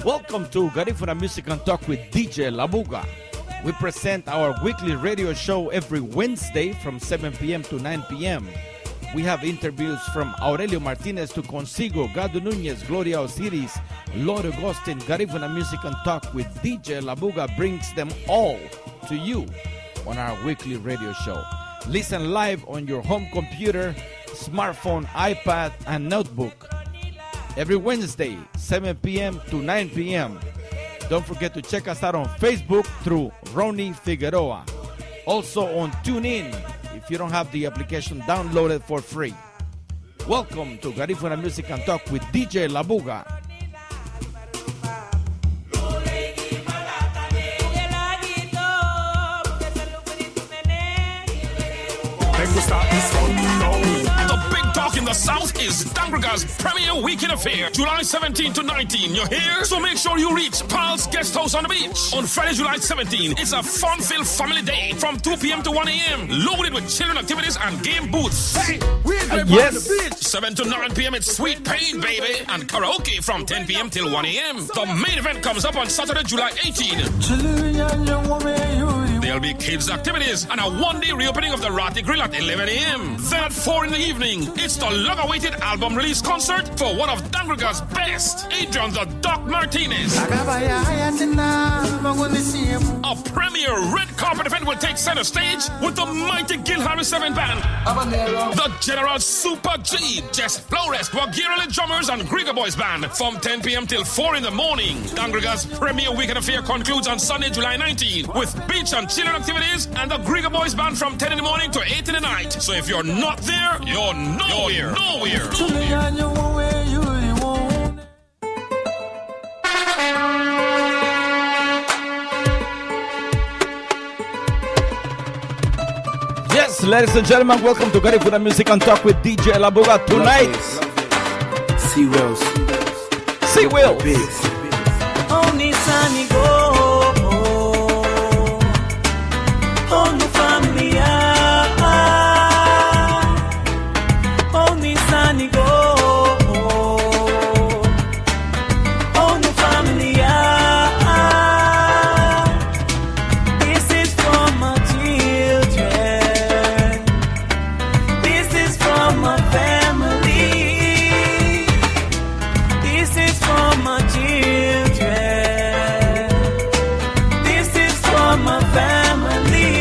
Welcome to Garifuna Music and Talk with DJ Labuga. We present our weekly radio show every Wednesday from 7 p.m. to 9 p.m. We have interviews from Aurelio Martinez to Consigo, Gado Nunez, Gloria Osiris, Lord Agustin. Garifuna Music and Talk with DJ Labuga brings them all to you on our weekly radio show. Listen live on your home computer, smartphone, iPad, and notebook. Every Wednesday, 7 p.m. to 9 p.m. Don't forget to check us out on Facebook through Ronnie Figueroa. Also on TuneIn, if you don't have the application, download it for free. Welcome to Garifuna Music and Talk with DJ Labuga. The big talk in the South is Dangraga's Premier Weekend Affair, July 17 to 19. You're here? So make sure you reach Paul's Guest House on the beach. On Friday, July 17, it's a fun-filled family day from 2 p.m. to 1 a.m. Loaded with children activities and game booths. Hey, we're yes. 7 to 9 p.m. it's Sweet Pain, baby, and karaoke from 10 p.m. till 1 a.m. The main event comes up on Saturday, July 18. There'll be kids' activities and a one-day reopening of the Rati Grill at 11 a.m. Then at 4 in the evening, it's the long-awaited album release concert for one of Dangraga's best, Adrian the Doc Martinez. A premier red carpet event will take center stage with the mighty Gil Harris 7 Band, the General Super G, Jess Flores, Wagirale Drummers, and Grigger Boys Band from 10 p.m. till 4 in the morning. Dangraga's Premier Weekend Affair concludes on Sunday, July 19 with beach and children activities and the Grigger Boys Band from 10 in the morning to 8 in the night. So if you're not there, you're nowhere. Yes, ladies and gentlemen, welcome to Garifuna Music and Talk with DJ Labuga tonight. See Wills. See Will. Only sunny go. Only family. Only sunny go. Only family. This is for my children. This is for my family. This is for my children. This is for my family.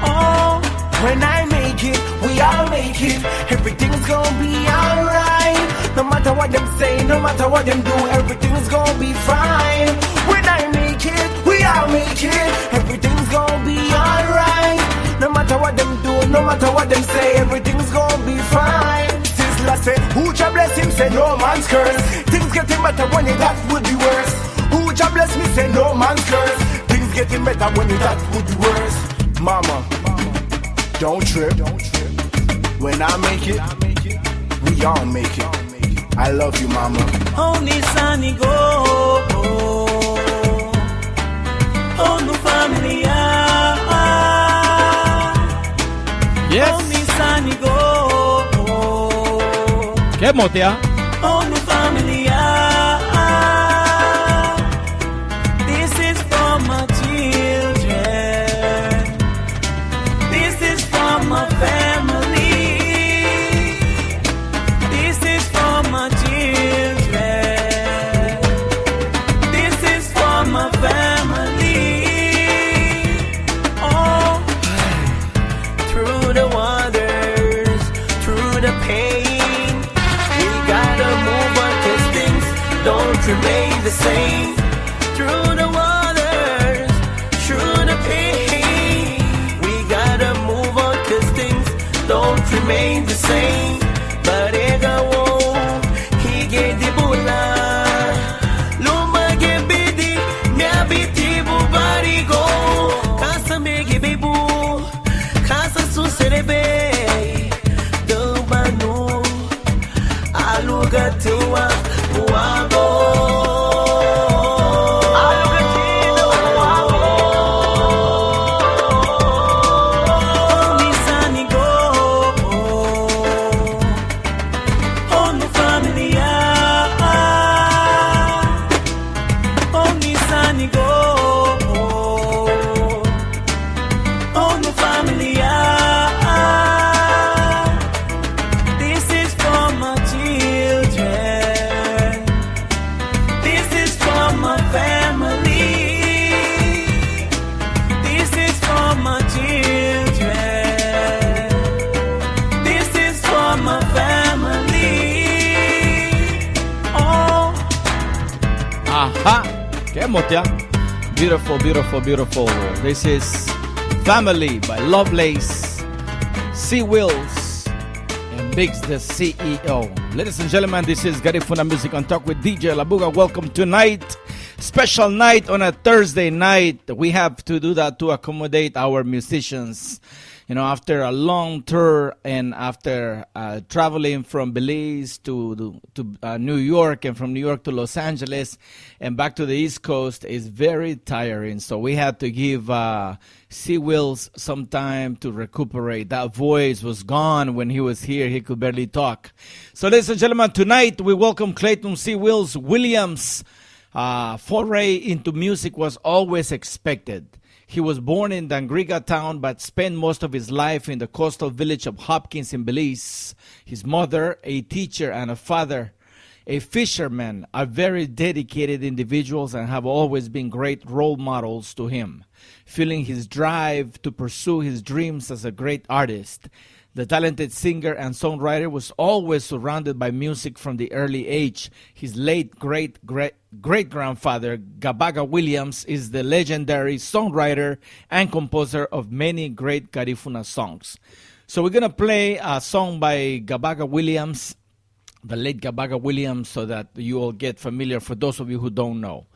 Oh, when I make it, we all make it. Everything's gonna be alright. No matter what them say, no matter what them do, everything's gonna be fine. When I make it, we all make it. Everything's gonna be alright. No matter what them do, no matter what them say, everything's gonna be fine. Sizzla say, who Jah bless him, say no man's curse. Things getting better when it that would be worse. Who Jah bless me, say no man's curse. Things getting better when it that would be worse. Mama, don't trip. When I make it, we all make it. I love you, mama. Only sunny go. Only family. Yes. Only sunny go. ¿Qué motea? Only family. This is for my children. This is for my family. This is for my children. This is for my family. Oh, through the waters, through the pain, we gotta move on 'cause things don't remain the same. Through the waters, through the pain, we gotta move on 'cause things don't remain the same. But ego, he gave the bula. Luma gave bidi, mia biti bubari go. Kasa megi bibu, kasa suserebe. Dubanu, alugatiwa, uago. Only sunny go. Only family. Kemot, yeah? Beautiful, beautiful, beautiful. This is Family by Lovelace, C. Wills, and Biggs the CEO. Ladies and gentlemen, this is Garifuna Music on Talk with DJ Labuga. Welcome tonight. Special night on a Thursday night. We have to do that to accommodate our musicians. You know, after a long tour and after traveling from Belize to New York and from New York to Los Angeles and back to the East Coast is very tiring. So we had to give C. Wills some time to recuperate. That voice was gone when he was here. He could barely talk. So ladies and gentlemen, tonight we welcome Clayton C. Wills Williams. Foray into music was always expected. He was born in Dangriga town but spent most of his life in the coastal village of Hopkins in Belize. His mother, a teacher, and a father, a fisherman, are very dedicated individuals and have always been great role models to him. Feeling his drive to pursue his dreams as a great artist, the talented singer and songwriter was always surrounded by music from the early age. His late great-grandfather, Gabaga Williams, is the legendary songwriter and composer of many great Garifuna songs. So we're going to play a song by Gabaga Williams, the late Gabaga Williams, so that you all get familiar for those of you who don't know.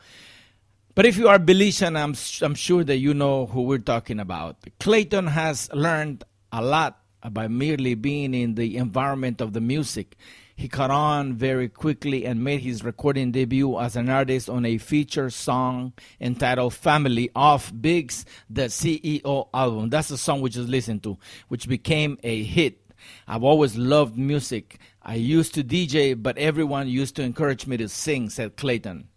But if you are Belizean, I'm sure that you know who we're talking about. Clayton has learned a lot by merely being in the environment of the music. He caught on very quickly and made his recording debut as an artist on a feature song entitled Family off Biggs the CEO album. That's the song we just listened to, which became a hit. I've always loved music. I used to DJ, but everyone used to encourage me to sing, said Clayton.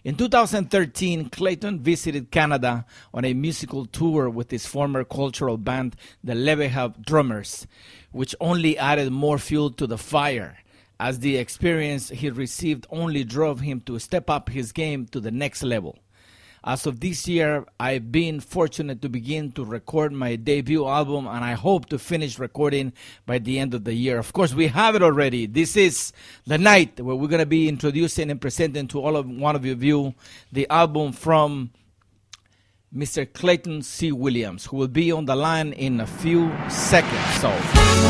In 2013, Clayton visited Canada on a musical tour with his former cultural band, the Leveha Drummers, which only added more fuel to the fire, as the experience he received only drove him to step up his game to the next level. As of this year, I've been fortunate to begin to record my debut album, and I hope to finish recording by the end of the year. Of course, we have it already. This is the night where we're going to be introducing and presenting to one of you the album from Mr. Clayton C. Williams, who will be on the line in a few seconds. So,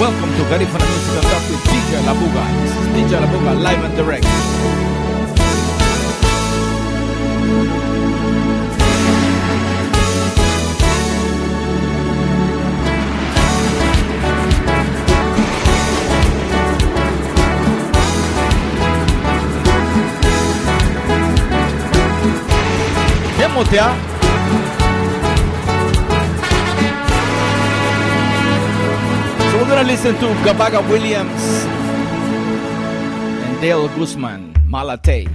welcome to Garifuna Music on Talk with DJ Labuga. This is DJ Labuga live and direct. So we're going to listen to Gabaga Williams and Dale Guzman, Malate.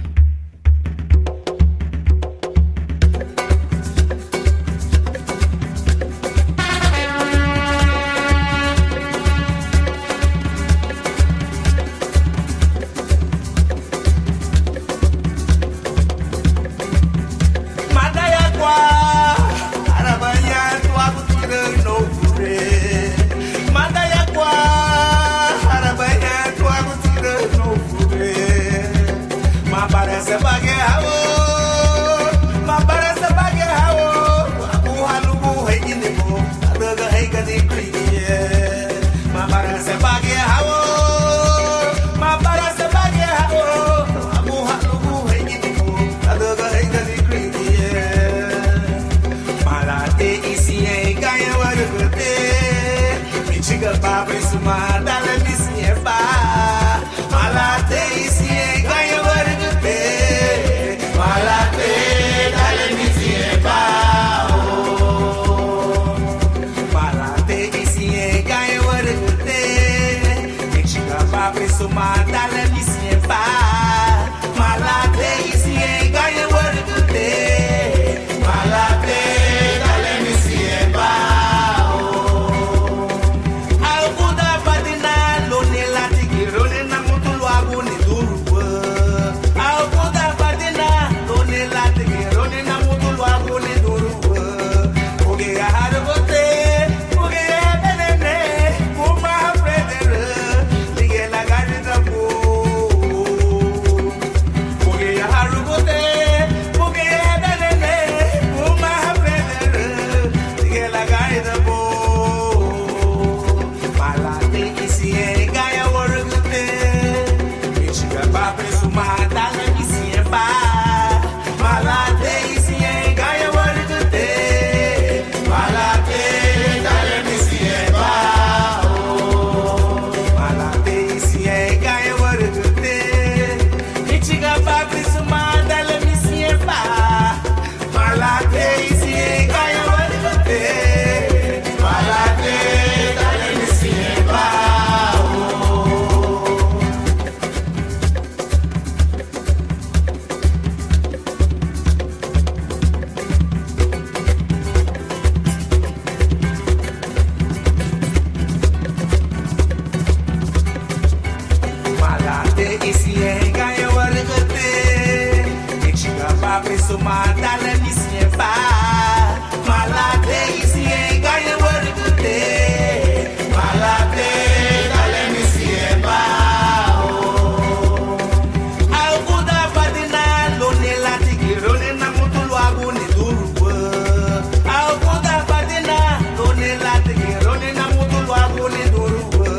Malate isye gaya wargate. Echiga pape sumata le misye ba. Malate isye gaya wargate. Malate dale misye ba. Al kuda patina lone lati girone na mutulu agune duruwa. Al kuda patina lone lati girone na mutulu agune duruwa.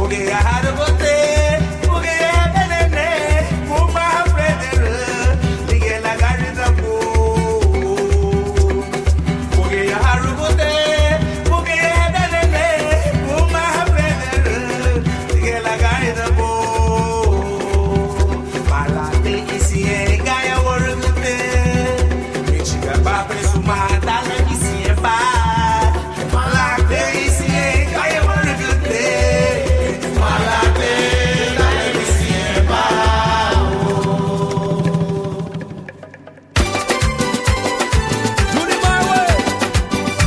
Oge aharugote, oge abenene, kuma predere, dige la garida po. Oge aharugote, oge abenene, kuma predere, dige la garida po. Malate isiye gaya warugote, michiga bape sumata le isiye ba. Malate isiye gaya warugote. Judy Marway.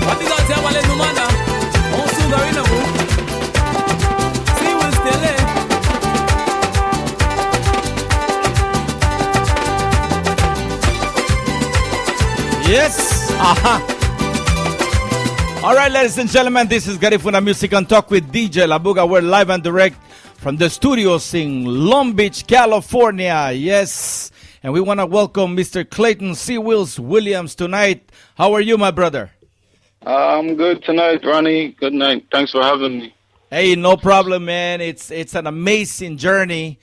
What you got to tell no matter? On Sugar in the room. See who's still there. Yes. Aha. All right, ladies and gentlemen, this is Garifuna Music and Talk with DJ Labuga. We're live and direct from the studios in Long Beach, California. Yes. And we want to welcome Mr. Clayton C. Wills Williams tonight. How are you, my brother? I'm good tonight, Ronnie. Good night. Thanks for having me. Hey, no problem, man. It's an amazing journey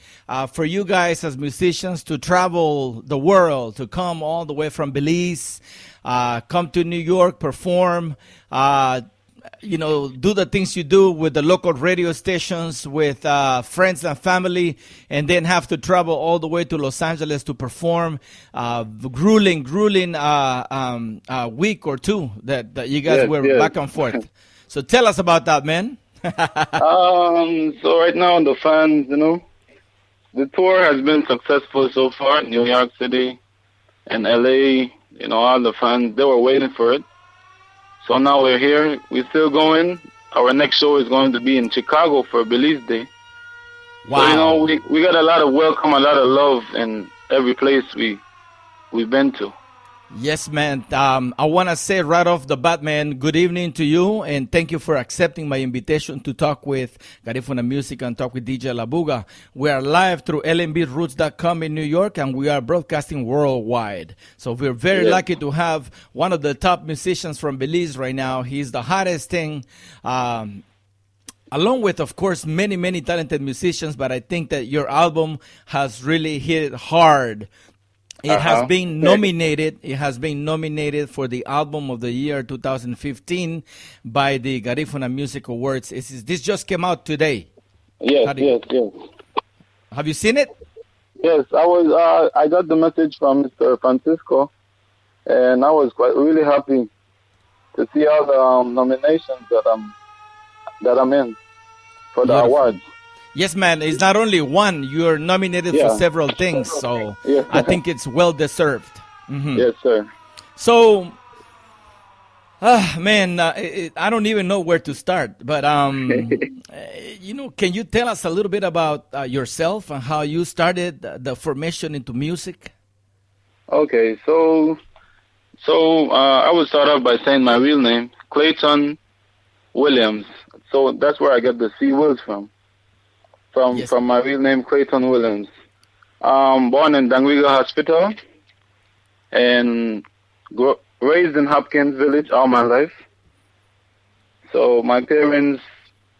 for you guys as musicians to travel the world, to come all the way from Belize, come to New York, perform, do the things you do with the local radio stations, with friends and family, and then have to travel all the way to Los Angeles to perform. Grueling week or two that you guys were back and forth. So tell us about that, man. So right now the fans, the tour has been successful so far. New York City and LA, all the fans, they were waiting for it. So now we're here. We're still going. Our next show is going to be in Chicago for Belize Day. Wow. So, we got a lot of welcome, a lot of love in every place we've been to. Yes, man. I want to say right off the bat, man, good evening to you, and thank you for accepting my invitation to talk with Garifuna Music and Talk with DJ Labuga. We are live through lmbroots.com in New York, and we are broadcasting worldwide. So we're very lucky to have one of the top musicians from Belize right now. He's the hottest thing. Along with, of course, many, many talented musicians, but I think that your album has really hit hard. It has been nominated. It has been nominated for the Album of the Year 2015 by the Garifuna Music Awards. This just came out today. Yes. Have you seen it? Yes, I got the message from Mr. Francisco, and I was really happy to see all the nominations that I'm in for the awards. Yes, man. It's not only one. You're nominated for several things, so I think it's well deserved. Mm-hmm. Yes, sir. So, man, I don't even know where to start. But can you tell us a little bit about yourself and how you started the formation into music? Okay, so I will start off by saying my real name, Clayton Williams. So that's where I get the C. Wills from my real name, Clayton Williams. Born in Dangriga Hospital and raised in Hopkins Village all my life. So my parents,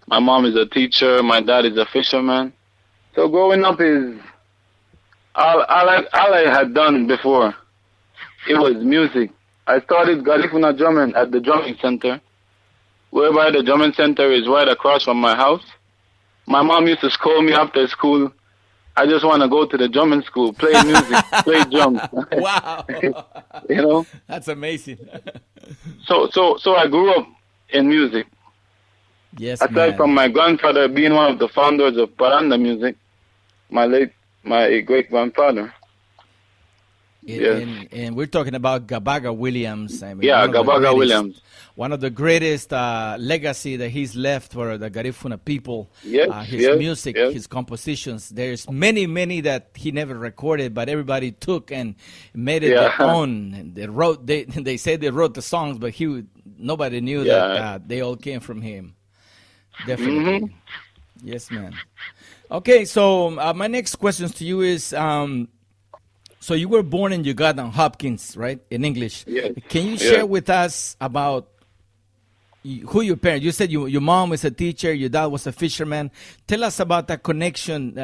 my mom is a teacher, my dad is a fisherman. So growing up is all I had done before. It was music. I started Garifuna drumming at the drumming center, whereby the drumming center is right across from my house. My mom used to scold me after school. I just want to go to the drumming school, play music, play drums. Wow. That's amazing. So I grew up in music. Yes, aside from my grandfather being one of the founders of Paranda music, my great grandfather. And we're talking about Gabaga Williams. I mean, Yeah, Gabaga Williams. One of the greatest legacy that he's left for the Garifuna people. Yes, His music, his compositions. There's many that he never recorded, but everybody took and made it their own. And they wrote. They said they wrote the songs, but nobody knew that they all came from him. Definitely. Mm-hmm. Yes, man. Okay, so my next question to you is. So you were born in Uganda, Hopkins, right? In English. Yes. Can you share with us about who your parents? You said your mom was a teacher, your dad was a fisherman. Tell us about that connection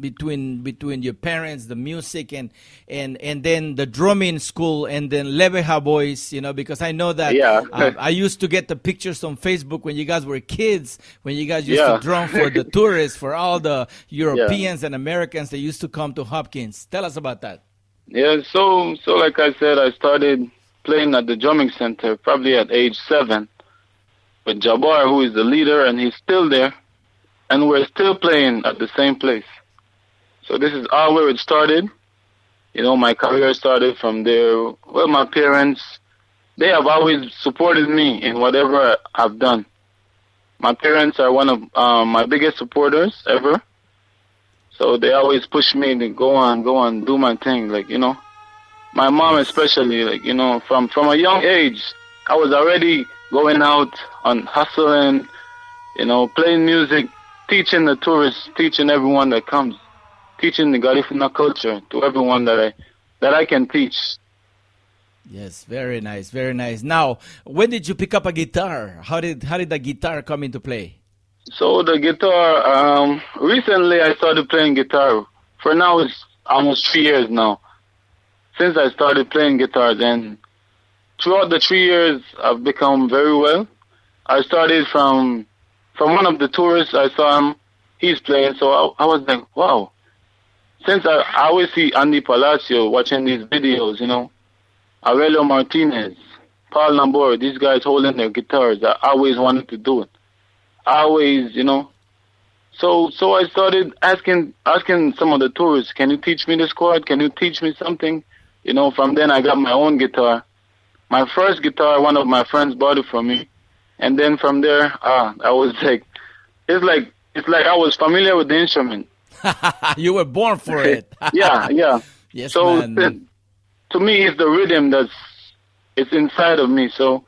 between your parents, the music, and then the drumming school, and then Lebeha Boys. Because I know that I used to get the pictures on Facebook when you guys were kids, when you guys used to drum for the tourists, for all the Europeans and Americans that used to come to Hopkins. Tell us about that. Yeah, so like I said, I started playing at the drumming center probably at age 7 with Jabbar, who is the leader, and he's still there, and we're still playing at the same place. So this is all where it started. My career started from there. Well, my parents, they have always supported me in whatever I've done. My parents are one of my biggest supporters ever. So they always push me to go on, do my thing, My mom especially, from a young age, I was already going out on hustling, playing music, teaching the tourists, teaching everyone that comes, teaching the Garifuna culture to everyone that I can teach. Yes, very nice, very nice. Now, when did you pick up a guitar? How did the guitar come into play? So the guitar, recently I started playing guitar. For now, it's almost 3 years now since I started playing guitar. Then throughout the 3 years, I've become very well. I started from one of the tourists. I saw him, he's playing, so I was like, wow. Since I always see Andy Palacio watching these videos, Aurelio Martinez, Paul Nambor, these guys holding their guitars. I always wanted to do it. Always, So I started asking some of the tourists, can you teach me this chord? Can you teach me something? From then I got my own guitar. My first guitar, one of my friends bought it for me. And then from there, I was like, it's like I was familiar with the instrument. You were born for it. Yeah. Yes, so man. To me, it's the rhythm it's inside of me. So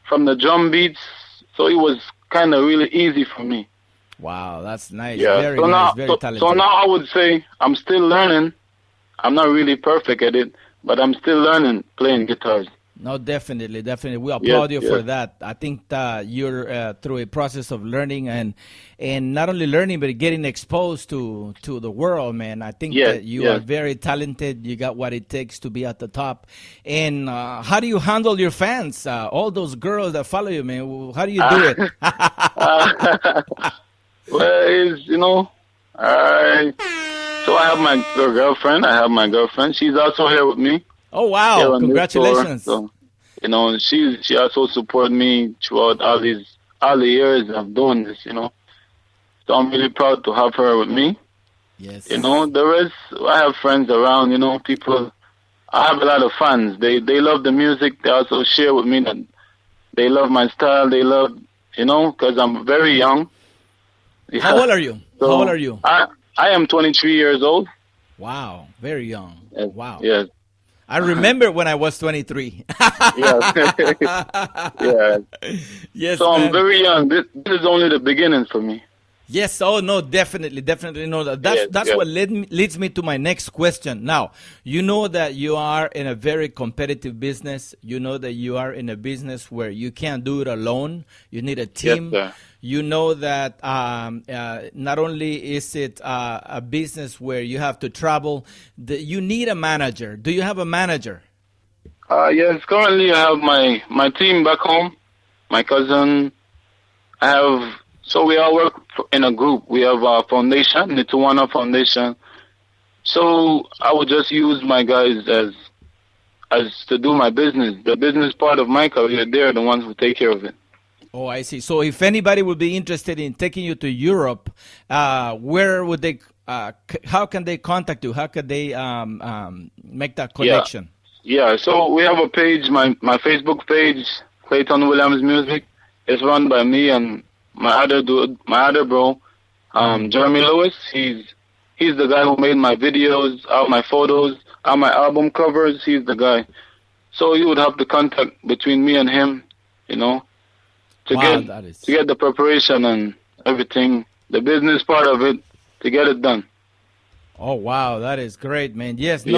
from the drum beats, so it was kind of really easy for me. Wow, that's nice. Yeah. Very so nice, now, very talented. So now I would say I'm still learning. I'm not really perfect at it, but I'm still learning playing guitars. No, definitely. We applaud you for yes. that. I think that you're through a process of learning and not only learning, but getting exposed to the world, man. I think that you are very talented. You got what it takes to be at the top. And how do you handle your fans? All those girls that follow you, man. How do you do it? Well, so I have my girlfriend. She's also here with me. Oh, wow. Congratulations. So, she also supported me throughout all the years of doing this, So I'm really proud to have her with me. Yes. The rest, I have friends around, people. I have a lot of fans. They love the music. They also share with me that they love my style. They love, because I'm very young. Yeah. How old are you? I am 23 years old. Wow. Very young. Yes. Wow. Yes. I remember when I was 23. Yes. Yeah. Yes, So man. I'm very young. This is only the beginning for me. Yes. Oh, no, definitely know that. That's what leads me to my next question. Now, you know that you are in a very competitive business. You know that you are in a business where you can't do it alone. You need a team. Yes, sir. You know that not only is it a business where you have to travel, you need a manager. Do you have a manager? Yes, currently I have my team back home, my cousin. So we all work in a group. We have a foundation, the Tuwana Foundation. So I would just use my guys as to do my business. The business part of my career, they're the ones who take care of it. Oh, I see. So if anybody would be interested in taking you to Europe, where would they how can they contact you? How can they make that connection? Yeah, so we have a page, my Facebook page, Clayton Williams Music. It's run by me and my other bro, Jeremy Lewis. He's the guy who made my videos, all my photos, all my album covers. He's the guy. So you would have the contact between me and him, to get the preparation and everything, the business part of it, to get it done. Oh, wow. That is great, man. Yes. We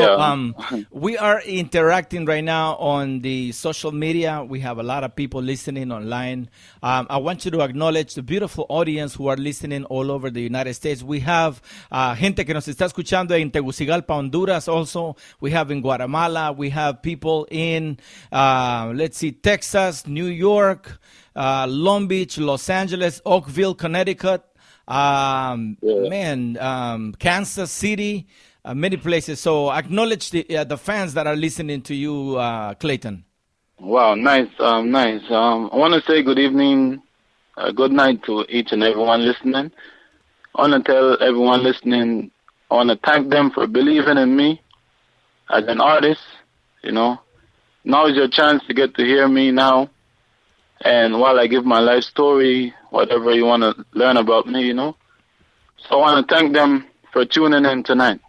are interacting right now on the social media. We have a lot of people listening online. I want you to acknowledge the beautiful audience who are listening all over the United States. We have gente que nos está escuchando en Tegucigalpa, Honduras also. We have in Guatemala. We have people in, Texas, New York, Long Beach, Los Angeles, Oakville, Connecticut. Kansas City, many places. So acknowledge the fans that are listening to you, Clayton. Wow, nice, nice. I want to say good evening, good night to each and everyone listening. I want to tell everyone listening, I want to thank them for believing in me as an artist. Now is your chance to get to hear me now. And while I give my life story, whatever you want to learn about me, So I want to thank them for tuning in tonight.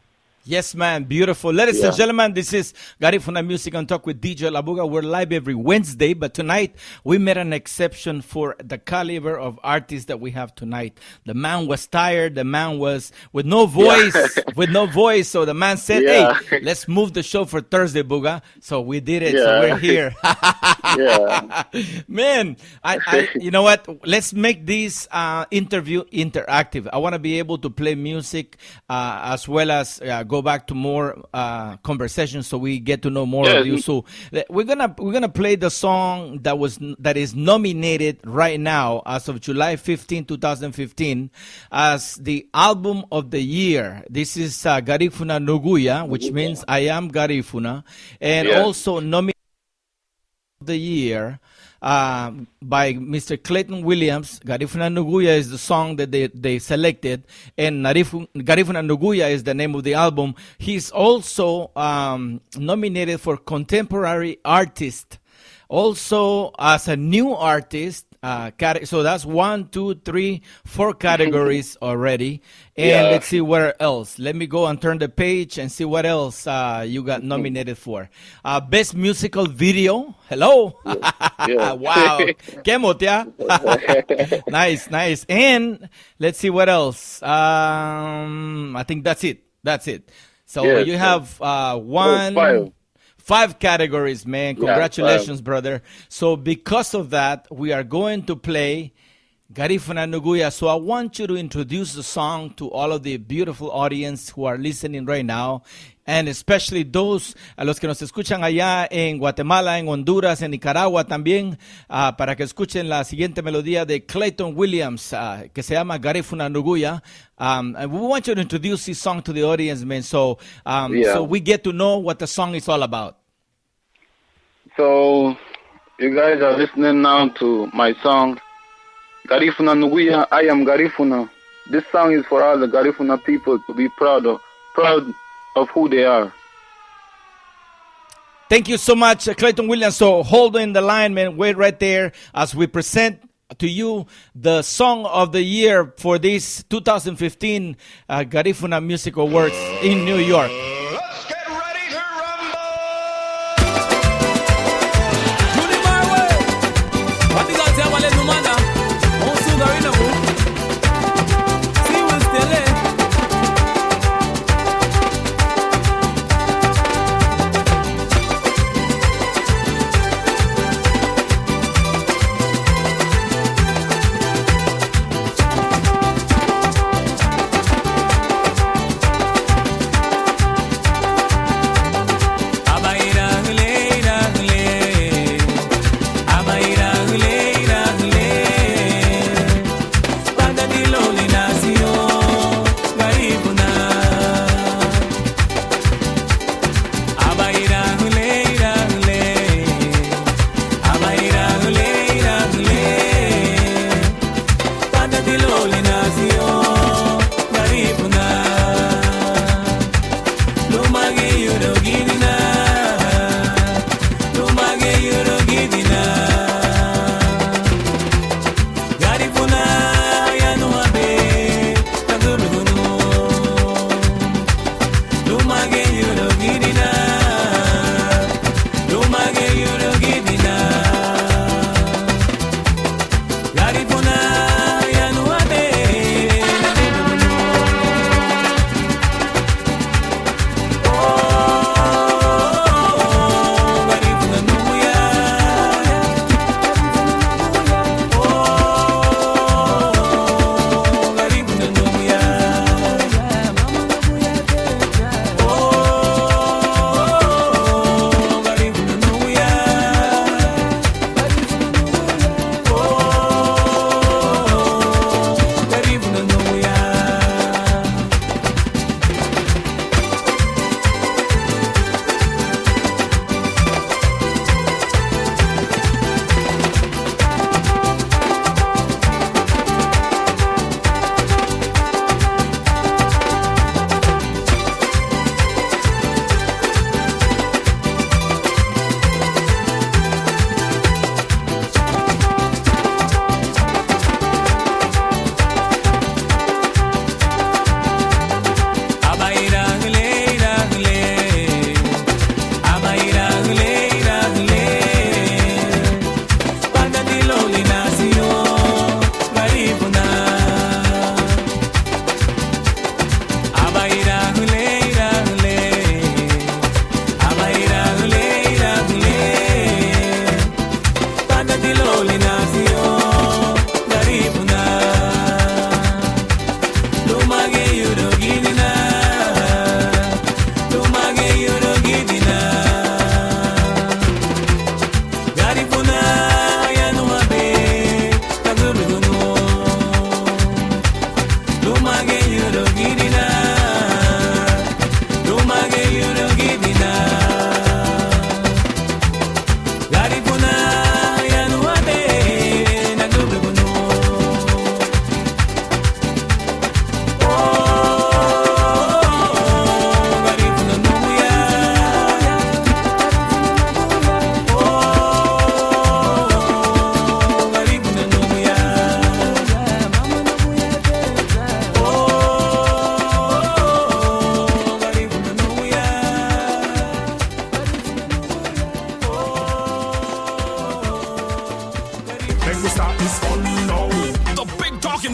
Yes, man. Beautiful. Ladies and gentlemen, this is Garifuna Music and Talk with DJ Labuga. We're live every Wednesday, but tonight we made an exception for the caliber of artists that we have tonight. The man was tired. The man was with no voice, So the man said, hey, let's move the show for Thursday, Buga. So we did it. So we're here. Man, I you know what? Let's make this interview interactive. I want to be able to play music as well as go back to more conversations, so we get to know more of you. So we're gonna play the song that is nominated right now as of July 15, 2015, as the album of the year. This is Garifuna Nuguya, which means I am Garifuna, and also nominated of the year by Mr. Clayton Williams. Garifuna Nuguya is the song that they selected, and Garifuna Nuguya is the name of the album. He's also nominated for Contemporary Artist, also as a new artist. So that's 1, 2, 3, 4 categories already. And let's see where else. Let me go and turn the page and see what else you got nominated for. Best Musical Video. Hello. Wow. Kemotia. Nice. And let's see what else. I think that's it. So you have 5 categories, man. Congratulations, brother. So because of that, we are going to play Garifuna Nuguya. So I want you to introduce the song to all of the beautiful audience who are listening right now, and especially those a los que nos escuchan allá en Guatemala, en Honduras, en Nicaragua también, para que escuchen la siguiente melodía de Clayton Williams, que se llama Garifuna Nuguya. And we want you to introduce this song to the audience, man, so we get to know what the song is all about. So you guys are listening now to my song, Garifuna Nuguya, I am Garifuna. This song is for all the Garifuna people to be proud of who they are. Thank you so much, Clayton Williams. So hold in the line, man. Wait right there as we present to you the song of the year for this 2015 Garifuna Music Awards in New York. Let's get ready to rumble!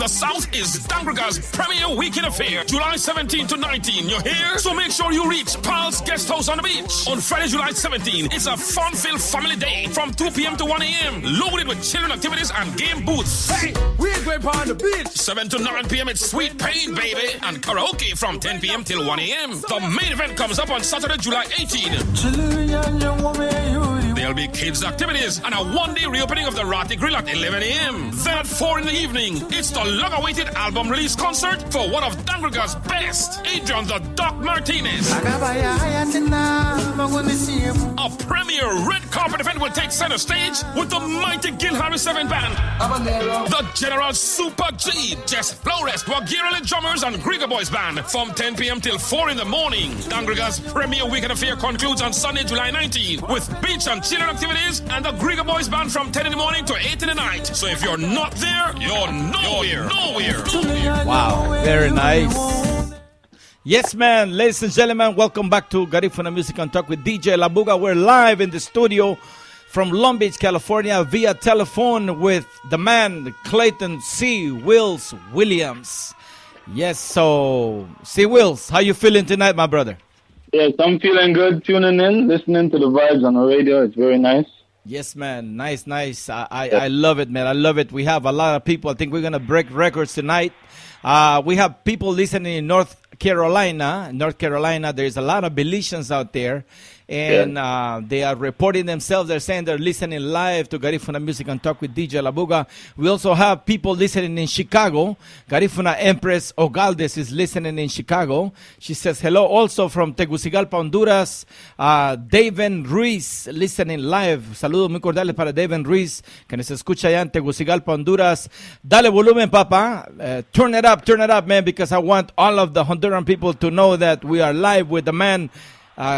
the South is Dangraga's premier weekend affair, July 17 to 19. You hear? So make sure you reach Pal's Guest House on the beach. On Friday, July 17, it's a fun-filled family day from 2 p.m. to 1 a.m. Loaded with children activities and game booths. Hey, we're going on the beach. 7 to 9 p.m. it's Sweet Pain, baby, and karaoke from 10 p.m. till 1 a.m. The main event comes up on Saturday, July 18. There'll be kids' activities and a one-day reopening of the Rati Grill at 11 a.m. Then at 4 in the evening, it's the long-awaited album release concert for one of Dangraga's best, Adrian the Doc Martinez. A premier red carpet event will take center stage with the mighty Gil Harris 7 Band, the General Super G, Jess Flores, Wagirale Drummers, and Grigger Boys Band from 10 p.m. till 4 in the morning. Dangraga's premier weekend affair concludes on Sunday, July 19, with beach and children activities and the Grigger Boys Band from 10 in the morning to 8 in the night. So if you're not there, you're nowhere. Wow, very nice. Yes, man. Ladies and gentlemen, welcome back to Garifuna Music and Talk with DJ Labuga. We're live in the studio from Long Beach, California, via telephone with the man, Clayton C. Wills Williams. Yes, so, C. Wills, how you feeling tonight, my brother? Yes, I'm feeling good tuning in, listening to the vibes on the radio. It's very nice. Yes, man. Nice. I love it, man. I love it. We have a lot of people. I think we're going to break records tonight. We have people listening in North Carolina. There's a lot of Belizeans out there. And they are reporting themselves. They're saying they're listening live to Garifuna Music and Talk with DJ Labuga. We also have people listening in Chicago. Garifuna Empress Ogaldes is listening in Chicago. She says hello also from Tegucigalpa, Honduras. Daven Ruiz listening live. Saludos muy cordiales para Daven Ruiz, que nos escucha allá en Tegucigalpa, Honduras. Dale volumen, papa. Turn it up, man, because I want all of the Honduran people to know that we are live with the man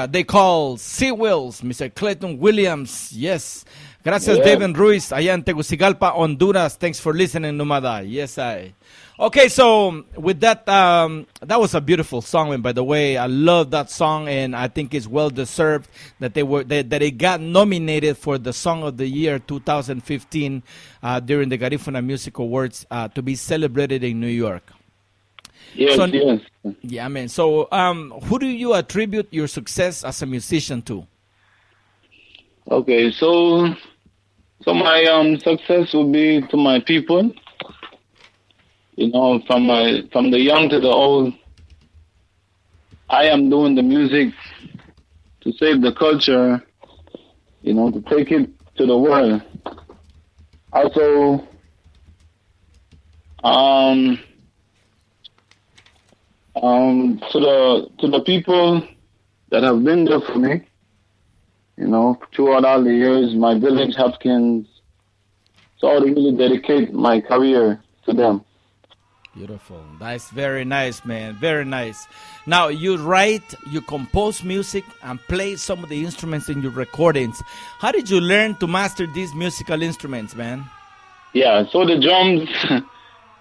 they call C. Wills, Mr. Clayton Williams. Yes. Gracias, David Ruiz, allá en Tegucigalpa, Honduras. Thanks for listening, Numada. Yes, I. Okay, so with that, that was a beautiful song, and by the way, I love that song, and I think it's well deserved that that it got nominated for the Song of the Year 2015 during the Garifuna Music Awards to be celebrated in New York. Yes. Yeah, man. So, who do you attribute your success as a musician to? Okay, so my success will be to my people. You know, from the young to the old. I am doing the music to save the culture. You know, to take it to the world. Also, to the people that have been there for me, you know, throughout all the years, my village, Hopkins, so I really dedicate my career to them. Beautiful. That's very nice, man. Very nice. Now, you write, you compose music, and play some of the instruments in your recordings. How did you learn to master these musical instruments, man? Yeah, so the drums,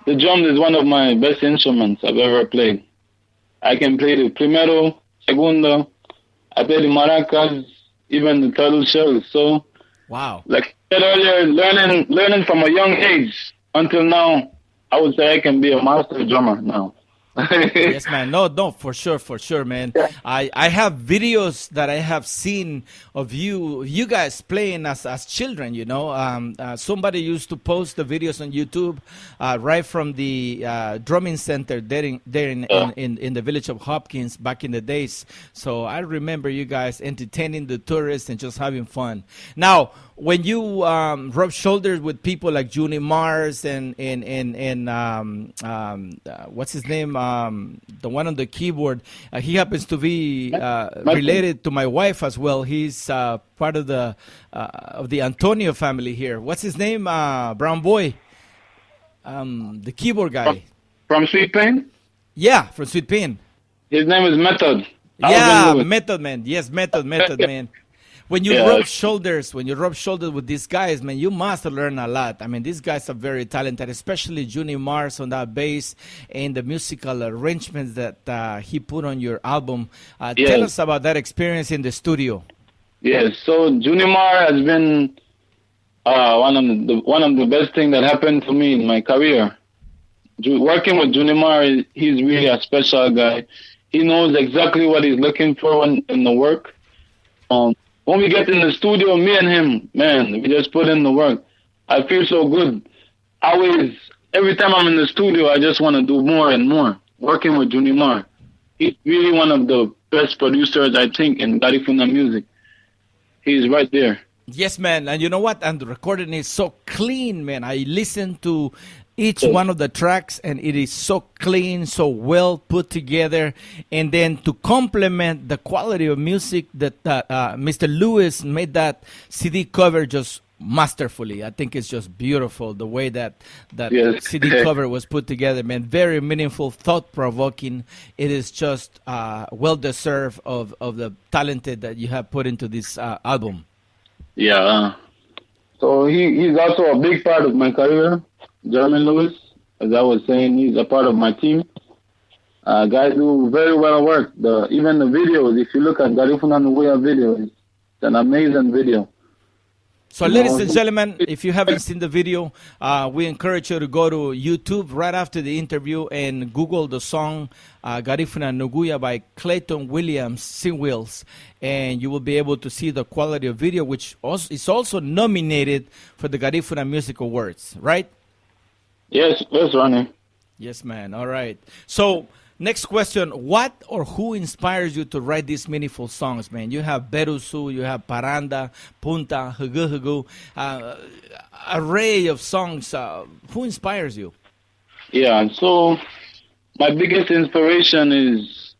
the drums is one of my best instruments I've ever played. I can play the primero, segundo, I play the maracas, even the turtle shells. So, wow. Like I said earlier, learning from a young age until now, I would say I can be a master drummer now. Yes, man. No, for sure, man. Yeah. I have videos that I have seen of you guys playing as children, you know. Somebody used to post the videos on YouTube right from the drumming center there in the village of Hopkins back in the days. So I remember you guys entertaining the tourists and just having fun. Now, when you rub shoulders with people like Junie Mars and what's his name, the one on the keyboard, he happens to be related to my wife as well. He's part of the Antonio family here. What's his name? Brown Boy, the keyboard guy. From Sweet Pain? Yeah, from Sweet Pain. His name is Method. Yeah, Method Man. Yes, Method Man. When you rub shoulders with these guys, man, you must learn a lot. I mean, these guys are very talented, especially Junie Mars on that bass and the musical arrangements that he put on your album. Tell us about that experience in the studio. Yes, so Junie Mars has been one of the best things that happened to me in my career. Working with Junimar, he's really a special guy. He knows exactly what he's looking for in the work. When we get in the studio, me and him, man, we just put in the work. I feel so good. Every time I'm in the studio, I just want to do more and more. Working with Junimar, he's really one of the best producers, I think, in Garifuna music. He's right there. Yes, man. And you know what? And the recording is so clean, man. I listened to each one of the tracks, and it is so clean, so well put together. And then to complement the quality of music that Mr. Lewis made that CD cover just masterfully. I think it's just beautiful the way that Yes. CD cover was put together, man. Very meaningful, thought-provoking. It is just well-deserved of the talented that you have put into this album. Yeah. So he's also a big part of my career. Jermaine Lewis, as I was saying, he's a part of my team. Guys do very well work. Even the videos, if you look at Garifuna Nuguya video, it's an amazing video. So, ladies and gentlemen, if you haven't seen the video, we encourage you to go to YouTube right after the interview and Google the song Garifuna Nuguya by Clayton Williams, Seawheels, and you will be able to see the quality of video, which is also nominated for the Garifuna Music Awards, right? Yes, Ronnie. Yes, man. All right. So, next question. What or who inspires you to write these meaningful songs, man? You have Berusu, you have Paranda, Punta, Hugu, array of songs. Who inspires you? Yeah, so my biggest inspiration is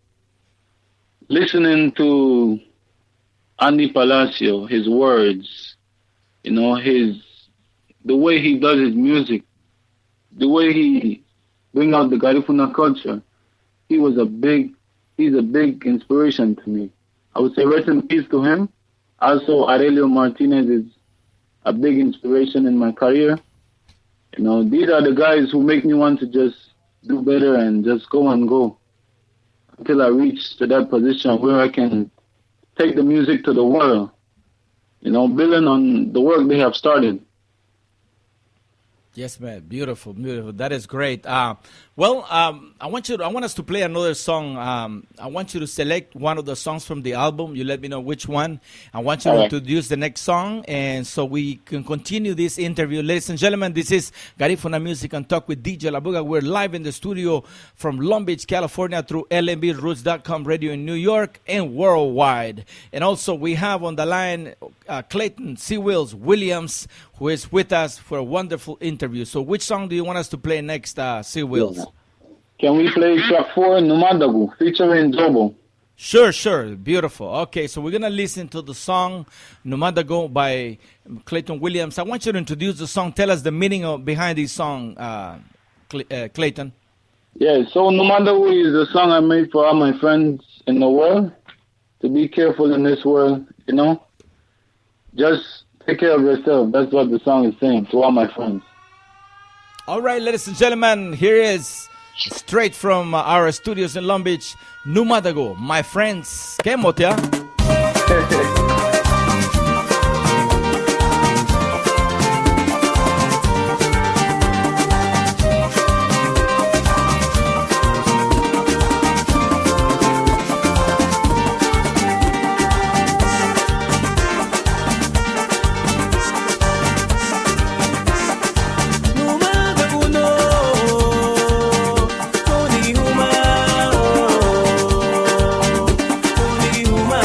listening to Andy Palacio, his words, the way he does his music, the way he bring out the Garifuna culture. He's a big inspiration to me. I would say rest in peace to him. Also, Aurelio Martinez is a big inspiration in my career. These are the guys who make me want to just do better and just go until I reach to that position where I can take the music to the world, building on the work they have started. Yes, man. Beautiful, beautiful. That is great. I want us to play another song. I want you to select one of the songs from the album. You let me know which one. I want you to introduce the next song, and so we can continue this interview. Ladies and gentlemen, this is Garifuna Music and Talk with DJ Labuga. We're live in the studio from Long Beach, California, through LMBRoots.com radio in New York and worldwide. And also we have on the line Clayton Seawheels Williams, who is with us for a wonderful interview. So which song do you want us to play next, Seawheels? Can we play track 4, Numadagu, featuring Zobo? Sure. Beautiful. Okay, so we're going to listen to the song Numadago by Clayton Williams. I want you to introduce the song. Tell us the meaning behind this song, Clayton. Yeah, so Numadago is a song I made for all my friends in the world. To be careful in this world, Just take care of yourself. That's what the song is saying to all my friends. All right, ladies and gentlemen, here is straight from our studios in Long Beach, Numadago, my friends. Kemotia. Huma,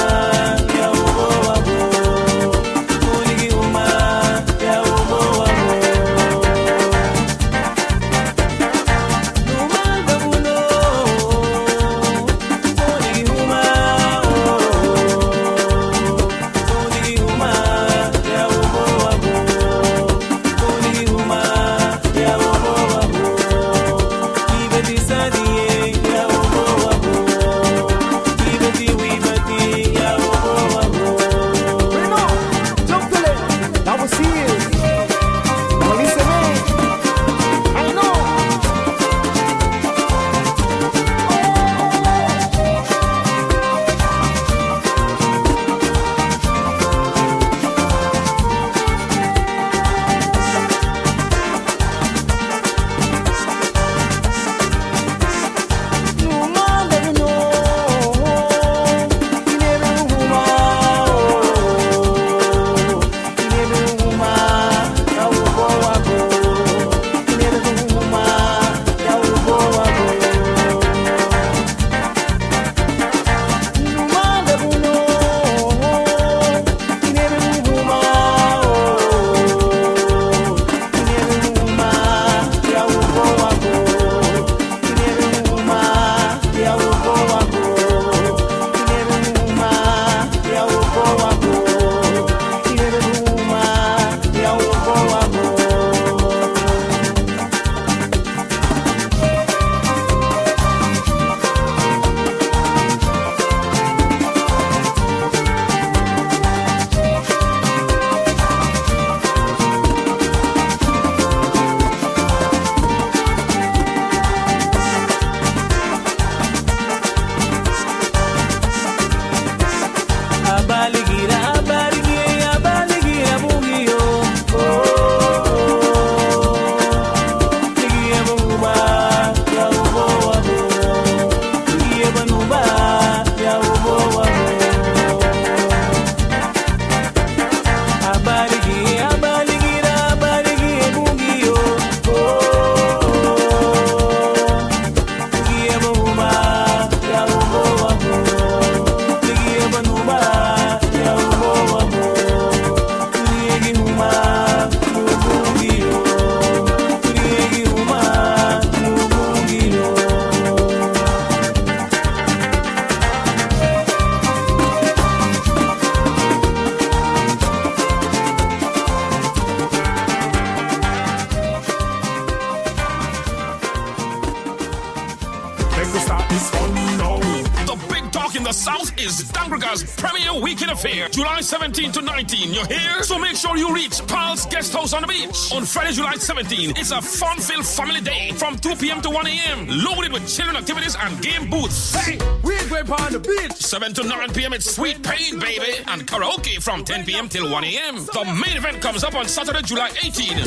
house is Dangraga's premier weekend affair, July 17 to 19. You hear? So make sure you reach Paul's Guest House on the beach. On Friday, July 17, it's a fun-filled family day from 2 p.m. to 1 a.m. Loaded with children activities and game booths. Hey, we're going on the beach. 7 to 9 p.m. it's Sweet Pain, baby, and karaoke from 10 p.m. till 1 a.m. The main event comes up on Saturday, July 18.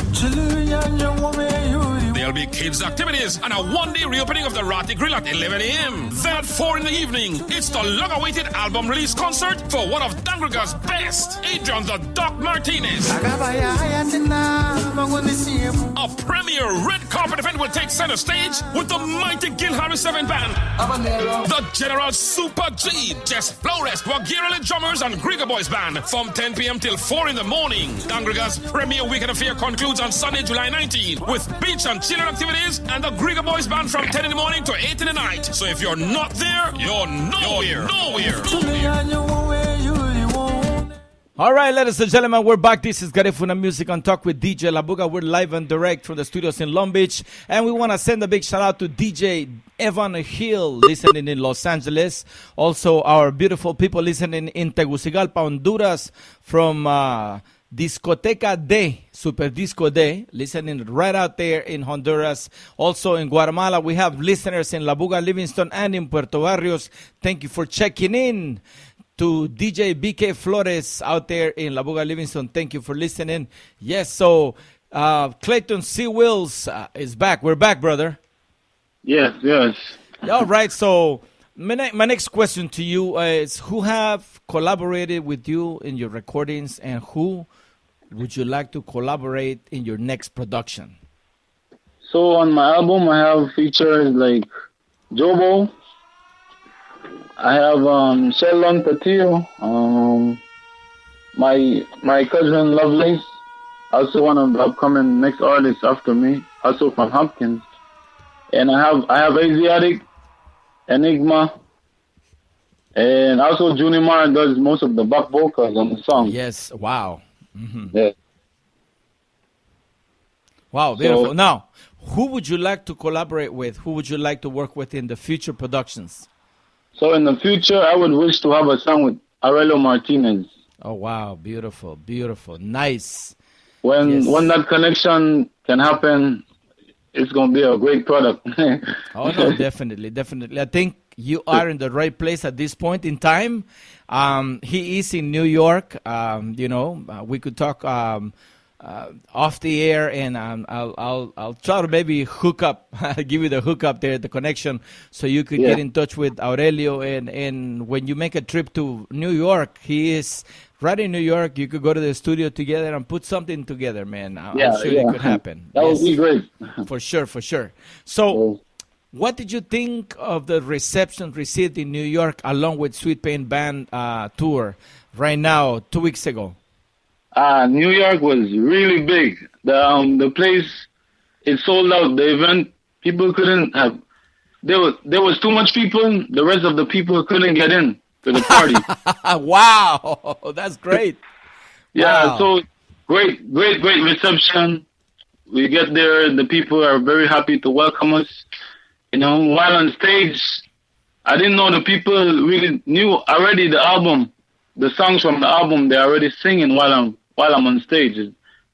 There'll be kids' activities and a one-day reopening of the Rati Grill at 11 a.m. Then at 4 in the evening, it's the long-awaited album release concert for one of Dangraga's best, Adrian the Doc Martinez. A premier red carpet event will take center stage with the mighty Gil Harris 7 Band, the General Super G, Jess Flores, Wagirale Drummers, and Grigger Boys Band from 10 p.m. till 4 in the morning. Dangraga's premier weekend affair concludes on Sunday, July 19, with beach and children activities and the Grigger Boys Band from 10 in the morning to 8 in the night. So if you're not there, you're nowhere. All right, ladies and gentlemen, we're back. This is Garifuna Music on Talk with DJ Labuga. We're live and direct from the studios in Long Beach. And we want to send a big shout out to DJ Evan Hill, listening in Los Angeles. Also, our beautiful people listening in Tegucigalpa, Honduras, from Discoteca D, Super Disco D, listening right out there in Honduras. Also in Guatemala, we have listeners in Labuga, Livingston, and in Puerto Barrios. Thank you for checking in. To DJ BK Flores out there in Labuga, Livingston, thank you for listening. Yes, so Clayton C. Wills is back. We're back, brother. Yes. All right, so my next question to you is, who have collaborated with you in your recordings, and who would you like to collaborate in your next production? So on my album, I have features like Jobo. I have Sheldon Patillo, my cousin Lovelace, also one of the upcoming next artists after me, also from Hopkins. And I have Asiatic, Enigma, and also Junimar does most of the back vocals on the song. Yes, wow. Mm-hmm. Yeah. Wow, beautiful. Now, who would you like to collaborate with? Who would you like to work with in the future productions? So in the future, I would wish to have a song with Aurelio Martinez. Oh, wow. Beautiful. Nice. When that connection can happen, it's going to be a great product. Oh, no, definitely. I think you are in the right place at this point in time. He is in New York. We could talk off the air, and I'll try to maybe hook up, give you the hookup there, the connection, so you could get in touch with Aurelio. And when you make a trip to New York, he is right in New York. You could go to the studio together and put something together, man. I'm sure it could happen. That would be great. For sure. So, what did you think of the reception received in New York along with Sweet Pain Band tour right now, 2 weeks ago? New York was really big. The place, it sold out. The event, people couldn't have. There was too much people. The rest of the people couldn't get in to the party. Wow, that's great. Yeah, wow. So great reception. We get there, the people are very happy to welcome us. While on stage, I didn't know the people really knew already the album, the songs from the album. They're already singing while I'm on stage.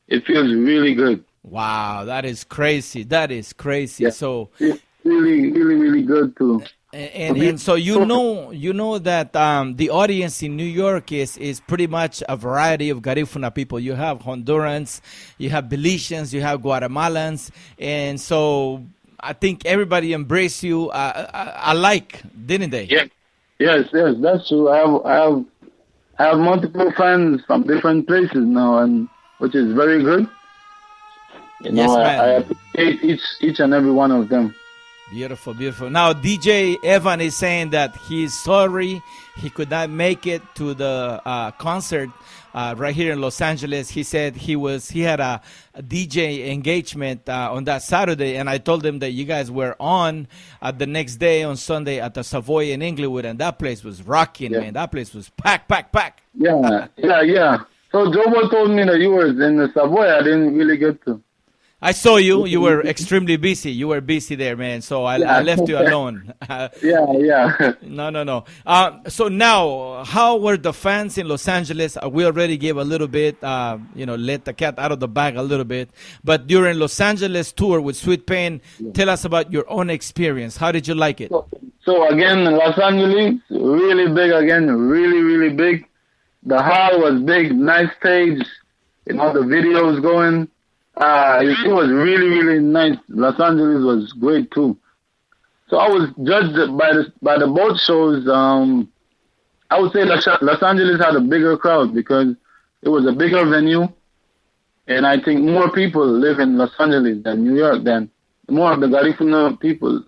It feels really good. Wow, that is crazy. Yeah. So it's really good too. And so you know that the audience in New York is pretty much a variety of Garifuna people. You have Hondurans, you have Belizeans, you have Guatemalans, and so I think everybody embraced you alike, didn't they? Yeah. Yes, that's true. I have multiple friends from different places now, and which is very good. I appreciate each and every one of them. Beautiful. Now, DJ Evan is saying that he's sorry he could not make it to the concert right here in Los Angeles. He said he had a DJ engagement on that Saturday, and I told him that you guys were on the next day on Sunday at the Savoy in Inglewood, and that place was rocking, man. That place was packed. Yeah. So Jobo told me that you were in the Savoy. I didn't really get to. I saw you. You were extremely busy. You were busy there, man. So I left you alone. Yeah. No. So now, how were the fans in Los Angeles? We already gave a little bit, let the cat out of the bag a little bit. But during Los Angeles tour with Sweet Pain, tell us about your own experience. How did you like it? So again, Los Angeles, really big again, really, really big. The hall was big, nice stage. The videos going. It was really, really nice. Los Angeles was great too. So I was judged by the both shows. I would say Los Angeles had a bigger crowd because it was a bigger venue, and I think more people live in Los Angeles than New York. Then more of the Garifuna people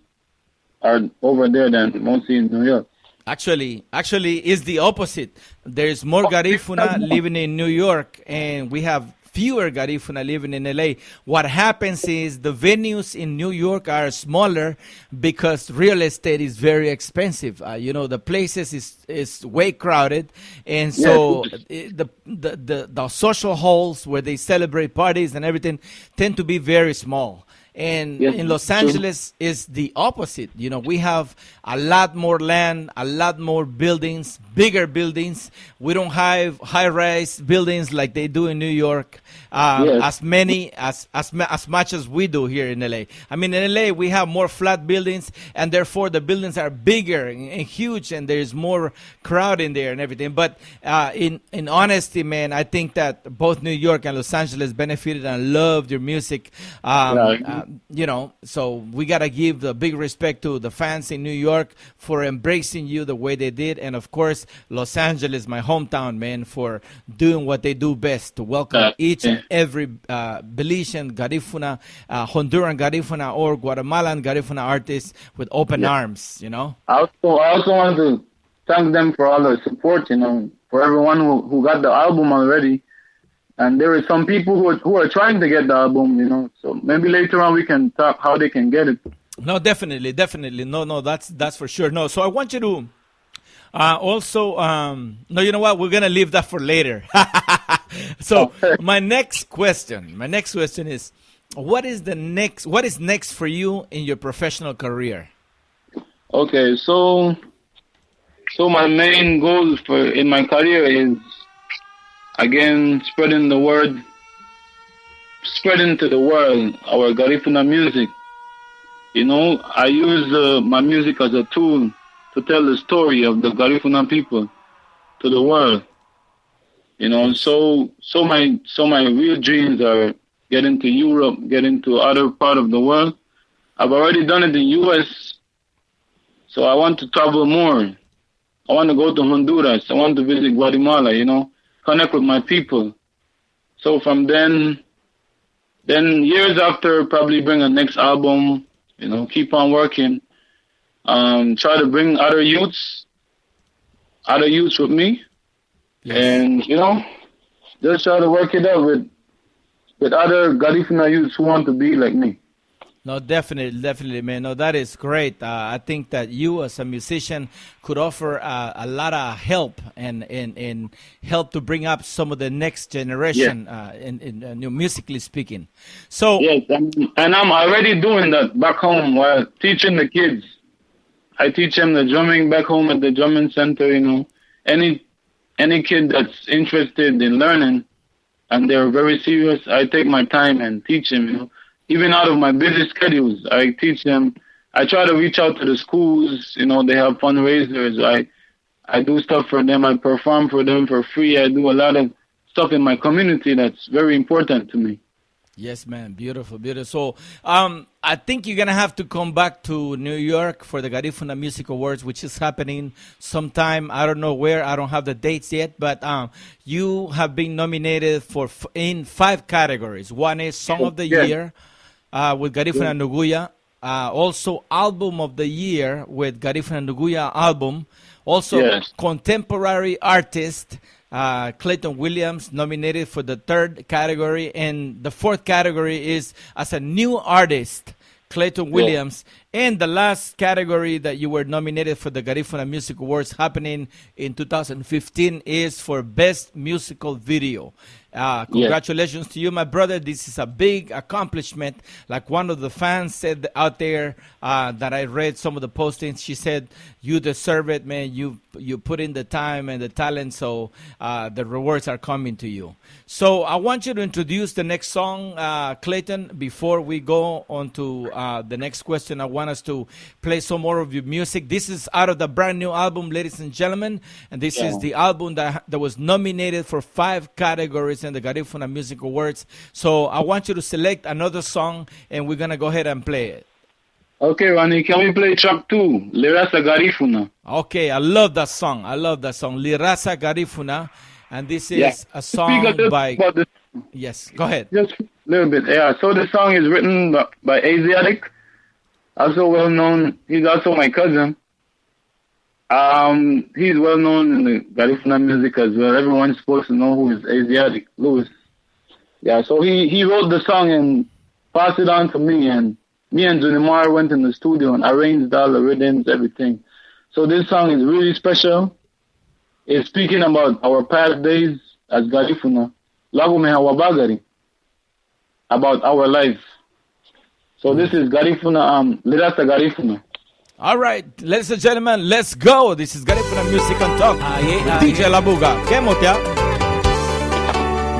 are over there than mostly in New York. Actually, it's the opposite. There's more Garifuna living in New York, and we have fewer Garifuna living in LA. What happens is the venues in New York are smaller because real estate is very expensive. The places is way crowded, and so the social halls where they celebrate parties and everything tend to be very small. And in Los Angeles is the opposite. We have a lot more land, a lot more buildings, bigger buildings. We don't have high-rise buildings like they do in New York, as much as we do here in LA. I mean, in LA we have more flat buildings, and therefore the buildings are bigger and huge, and there's more crowd in there and everything. But in honesty, man, I think that both New York and Los Angeles benefited and loved your music. So we got to give the big respect to the fans in New York for embracing you the way they did. And, of course, Los Angeles, my hometown, man, for doing what they do best, to welcome each and every Belizean Garifuna, Honduran Garifuna, or Guatemalan Garifuna artist with open arms, I also want to thank them for all the support, for everyone who got the album already. And there are some people who are trying to get the album, So maybe later on we can talk how they can get it. No, definitely. No, that's for sure. No, so I want you to also. No, you know what? We're gonna leave that for later. So my next question is, what is next for you in your professional career? Okay, so my main goal in my career is, again, spreading to the world our Garifuna music. I use my music as a tool to tell the story of the Garifuna people to the world. So my real dreams are getting to Europe, getting to other part of the world. I've already done it in US, so I want to travel more. I want to go to Honduras. I want to visit Guatemala, connect with my people. So from then years after, probably bring a next album, keep on working. Try to bring other youths with me. Yes. And, just try to work it out with other Garifuna youths who want to be like me. No, definitely, man. No, that is great. I think that you, as a musician, could offer a lot of help and help to bring up some of the next generation, in musically speaking. So yes, and I'm already doing that back home while teaching the kids. I teach them the drumming back home at the drumming center. Any kid that's interested in learning and they're very serious, I take my time and teach them. Even out of my busy schedules, I teach them. I try to reach out to the schools. They have fundraisers. I do stuff for them. I perform for them for free. I do a lot of stuff in my community that's very important to me. Yes, man. Beautiful. So I think you're going to have to come back to New York for the Garifuna Music Awards, which is happening sometime. I don't know where. I don't have the dates yet. But you have been nominated in 5 categories. One is Song of the Year with Garifuna Nuguya. Also, Album of the Year with Garifuna Nuguya album. Also, Contemporary Artist. Clayton Williams nominated for the 3rd category, and the 4th category is as a new artist, Clayton Williams, And the last category that you were nominated for the Garifuna Music Awards happening in 2015 is for Best Musical Video. Congratulations to you, my brother. This is a big accomplishment. Like one of the fans said out there that I read some of the postings, she said, you deserve it, man. You put in the time and the talent, so the rewards are coming to you. So I want you to introduce the next song, Clayton. Before we go on to the next question, I want us to play some more of your music. This is out of the brand new album, ladies and gentlemen, and this is the album that was nominated for 5 categories in the Garifuna Music Awards. So I want you to select another song, and we're going to go ahead and play it. Okay, Ronnie, can we play track 2, Lirasa Garifuna? Okay, I love that song. Lirasa Garifuna. And this is a song by... Yes, go ahead. Just a little bit, yeah. So the song is written by Asiatic, also well known. He's also my cousin. He's well known in the Garifuna music as well. Everyone's supposed to know who is Asiatic, Louis. Yeah, so he wrote the song and passed it on to me, and me and Junimar went in the studio and arranged all the rhythms, everything. So this song is really special. It's speaking about our past days as Garifuna. Lagu meha wabagari. About our life. So this is Garifuna, Lirasa Garifuna. All right, ladies and gentlemen, let's go. This is Garifuna Music and Talk. DJ Labuga. Kemotia.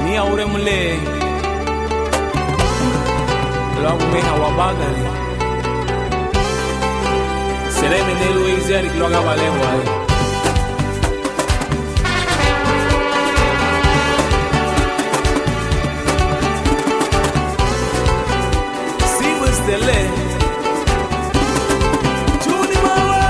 Ni aure mule. Lagu meha wabagari. Sereme de Luizia que lo haga valer. Dele Juni Mawe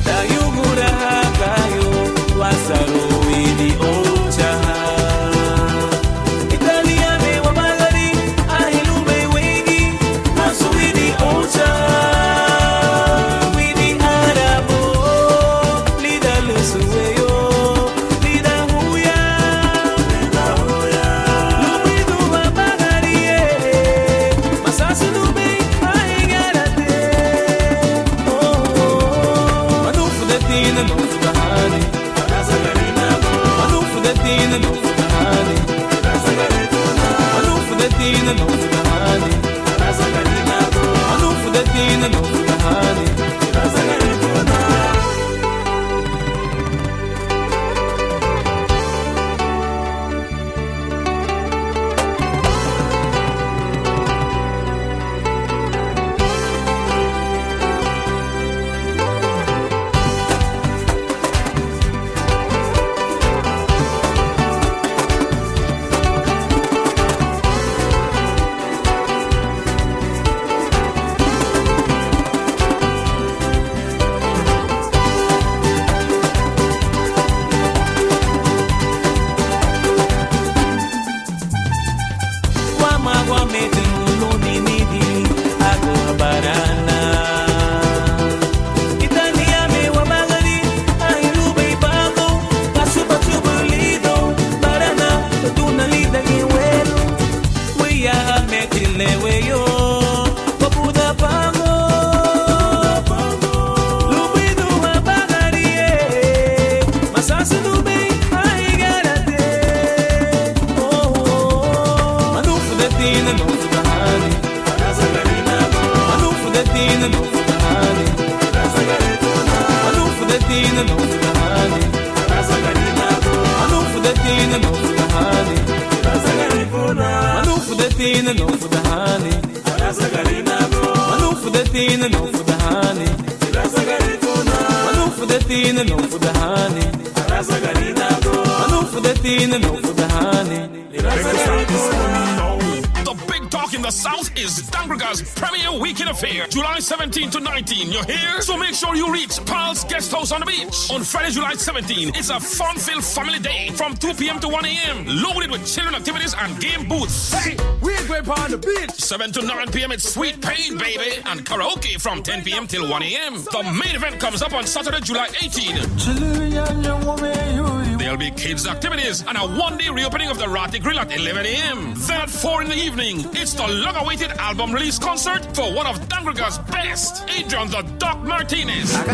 Dayugura kayo wasaro idi ocha Italia me wabagari ahilube wengi masu idi ocha The big talk in the South is Dangraga's Premier Weekend Affair, July 17 to 19. You're here? So make sure you reach Paul's Guest House on the beach. On Friday, July 17, it's a fun-filled family day from 2 p.m. to 1 a.m. Loaded with children activities and game booths. Hey, we're going on the beach. 7 to 9 p.m. it's Sweet Pain, baby. And karaoke from 10 p.m. till 1 a.m. The main event comes up on Saturday, July 18. The There'll be kids' activities and a one-day reopening of the Rati Grill at 11 a.m. Then at 4 in the evening, it's the long-awaited album release concert for one of Dangraga's best, Adrian the Doc Martinez. A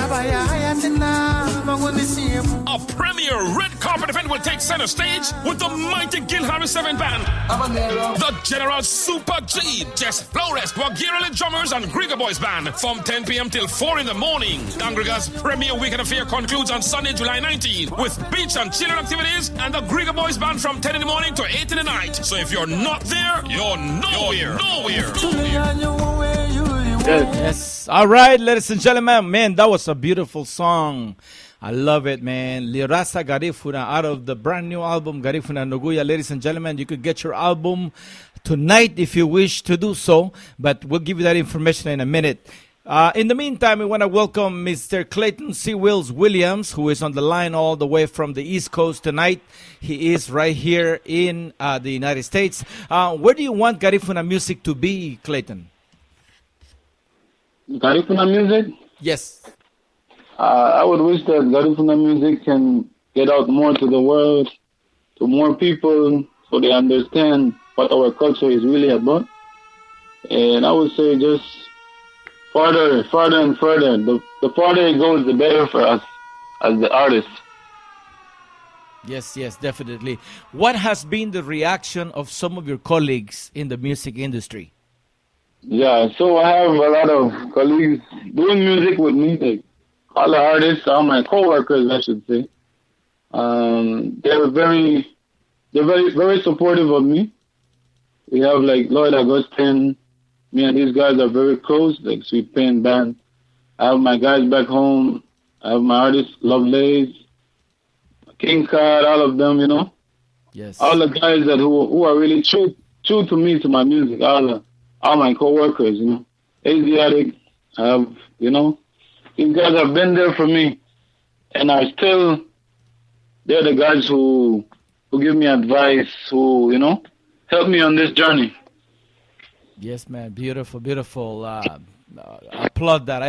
premier red carpet event will take center stage with the mighty Gil Harris 7 Band, the General Super G, Jess Flores, Wagirale Drummers and Grigger Boys Band from 10 p.m. till 4 in the morning. Dangraga's premier weekend affair concludes on Sunday, July 19 with beach and children activities and the Grigger Boys Band from 10 in the morning to 8 in the night. So if you're not there, you're nowhere. Yes. All right, ladies and gentlemen. Man, that was a beautiful song. I love it, man. Lirasa Garifuna out of the brand new album, Garifuna Noguya. Ladies and gentlemen, you could get your album tonight if you wish to do so, but we'll give you that information in a minute. In the meantime, we want to welcome Mr. Clayton C. Wills Williams, who is on the line all the way from the East Coast tonight. He is right here in the United States. Where do you want Garifuna music to be, Clayton? Garifuna music? Yes. I would wish that Garifuna music can get out more to the world, to more people, so they understand what our culture is really about. And I would say just further and further. The farther it goes, the better for us as the artists. Yes, definitely. What has been the reaction of some of your colleagues in the music industry? Yeah, so I have a lot of colleagues doing music with me, like all the artists, all my co-workers, I should say. They're very supportive of me. We have like Lloyd Augustine. Me and these guys are very close, like Sweet Pain Band. I have my guys back home. I have my artists, Lovelace, King Card, all of them, you know. Yes. All the guys that who are really true to me, to my music. All my co-workers, you know. Asiatic, I have, you know. These guys have been there for me, and they're the guys who give me advice, who, you know, help me on this journey. Yes, man. Beautiful. I applaud that.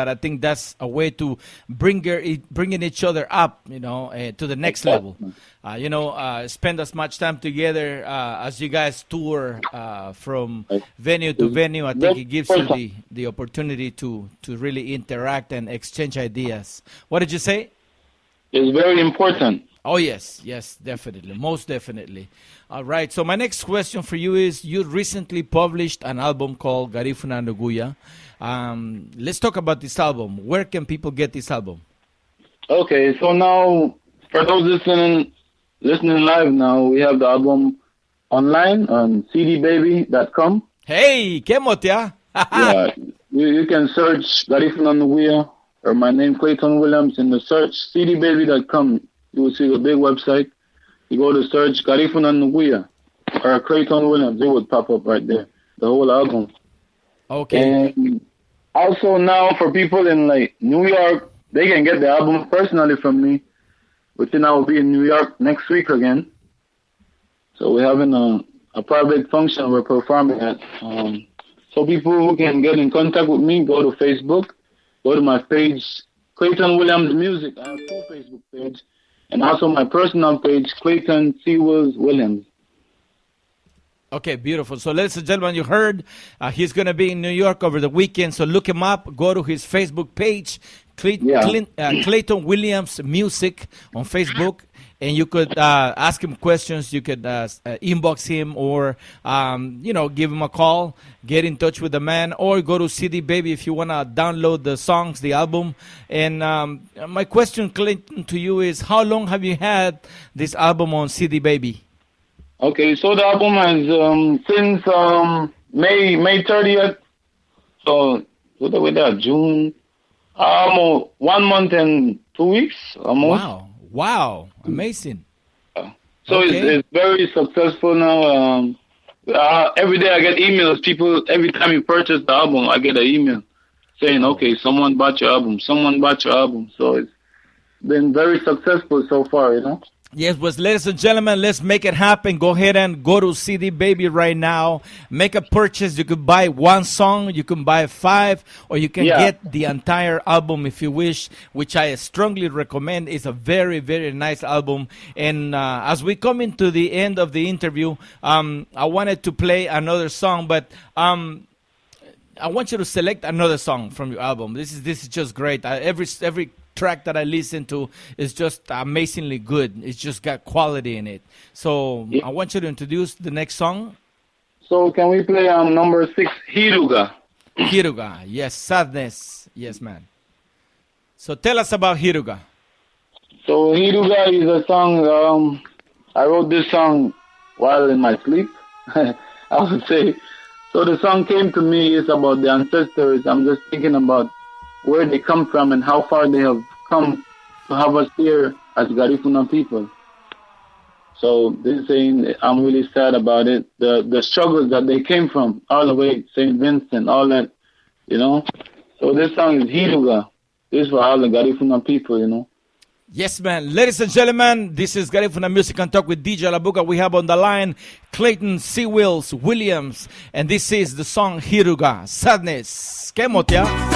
I think that's a way to bringing each other up, you know, to the next level. Spend as much time together as you guys tour from venue to venue. I think it gives you the opportunity to really interact and exchange ideas. What did you say? It's very important. Oh, yes, definitely. Most definitely. All right. So my next question for you is, you recently published an album called Garifuna Noguya. Let's talk about this album. Where can people get this album? Okay, so now, for those listening live now, we have the album online on cdbaby.com. Hey, ¿qué motea? Yeah, you can search Garifuna Noguya or my name, Clayton Williams, in the search cdbaby.com. You will see the big website. You go to search Garifuna Noguya or Clayton Williams, it would pop up right there, the whole album. Okay. And also now for people in like New York, they can get the album personally from me, which I will be in New York next week again. So we're having a private function we're performing at. So people who can get in contact with me, go to Facebook, go to my page, Clayton Williams Music. I have 2 Facebook pages. And also my personal page, Clayton C. Williams. Okay, beautiful. So, ladies and gentlemen, you heard he's going to be in New York over the weekend. So look him up. Go to his Facebook page, Clayton Williams Music on Facebook. And you could ask him questions. You could inbox him or, give him a call. Get in touch with the man. Or go to CD Baby if you want to download the songs, the album. And my question, Clayton, to you is, how long have you had this album on CD Baby? Okay, so the album has since May 30th. So, what are we there? June? 1 month and 2 weeks almost. Wow, amazing. So it's very successful now. Every day I get emails. People, every time you purchase the album, I get an email saying, okay, someone bought your album. So it's been very successful so far, you know. Yes, but ladies and gentlemen, let's make it happen. Go ahead and go to CD Baby right now. Make a purchase. You could buy one song, you can buy 5, or you can get the entire album if you wish, which I strongly recommend. It's a very, very nice album. And as we come into the end of the interview, I wanted to play another song, but I want you to select another song from your album. This is just great. Every track that I listen to is just amazingly good. It's just got quality in it. So I want you to introduce the next song. So can we play number 6, Hiruga? Hiruga, yes, Sadness. Yes, man. So tell us about Hiruga. So Hiruga is a song, I wrote this song while in my sleep, I would say. So the song came to me, it's about the ancestors. I'm just thinking about where they come from and how far they have come to have us here as Garifuna people. So this saying, I'm really sad about it. The struggles that they came from, all the way, St. Vincent, all that, you know. So this song is Hiruga. This is for all the Garifuna people, you know. Yes, man. Ladies and gentlemen, this is Garifuna Music and Talk with DJ Labuga. We have on the line Clayton C. Williams, and this is the song Hiruga, Sadness. Kemotia. Oh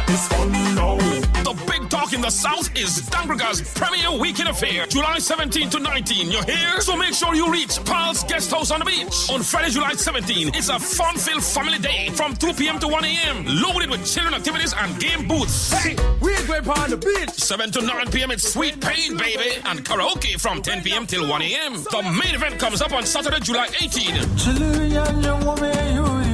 start this fun now. The big talk in the South is Dangraga's Premier Weekend Affair, July 17 to 19. You hear? So make sure you reach Paul's Guest House on the beach on Friday, July 17. It's a fun-filled family day from 2 p.m. to 1 a.m. Loaded with children activities and game booths. Hey, we're going on the beach. 7 to 9 p.m. it's Sweet Pain, baby, and karaoke from 10 p.m. till 1 a.m. The main event comes up on Saturday, July 18.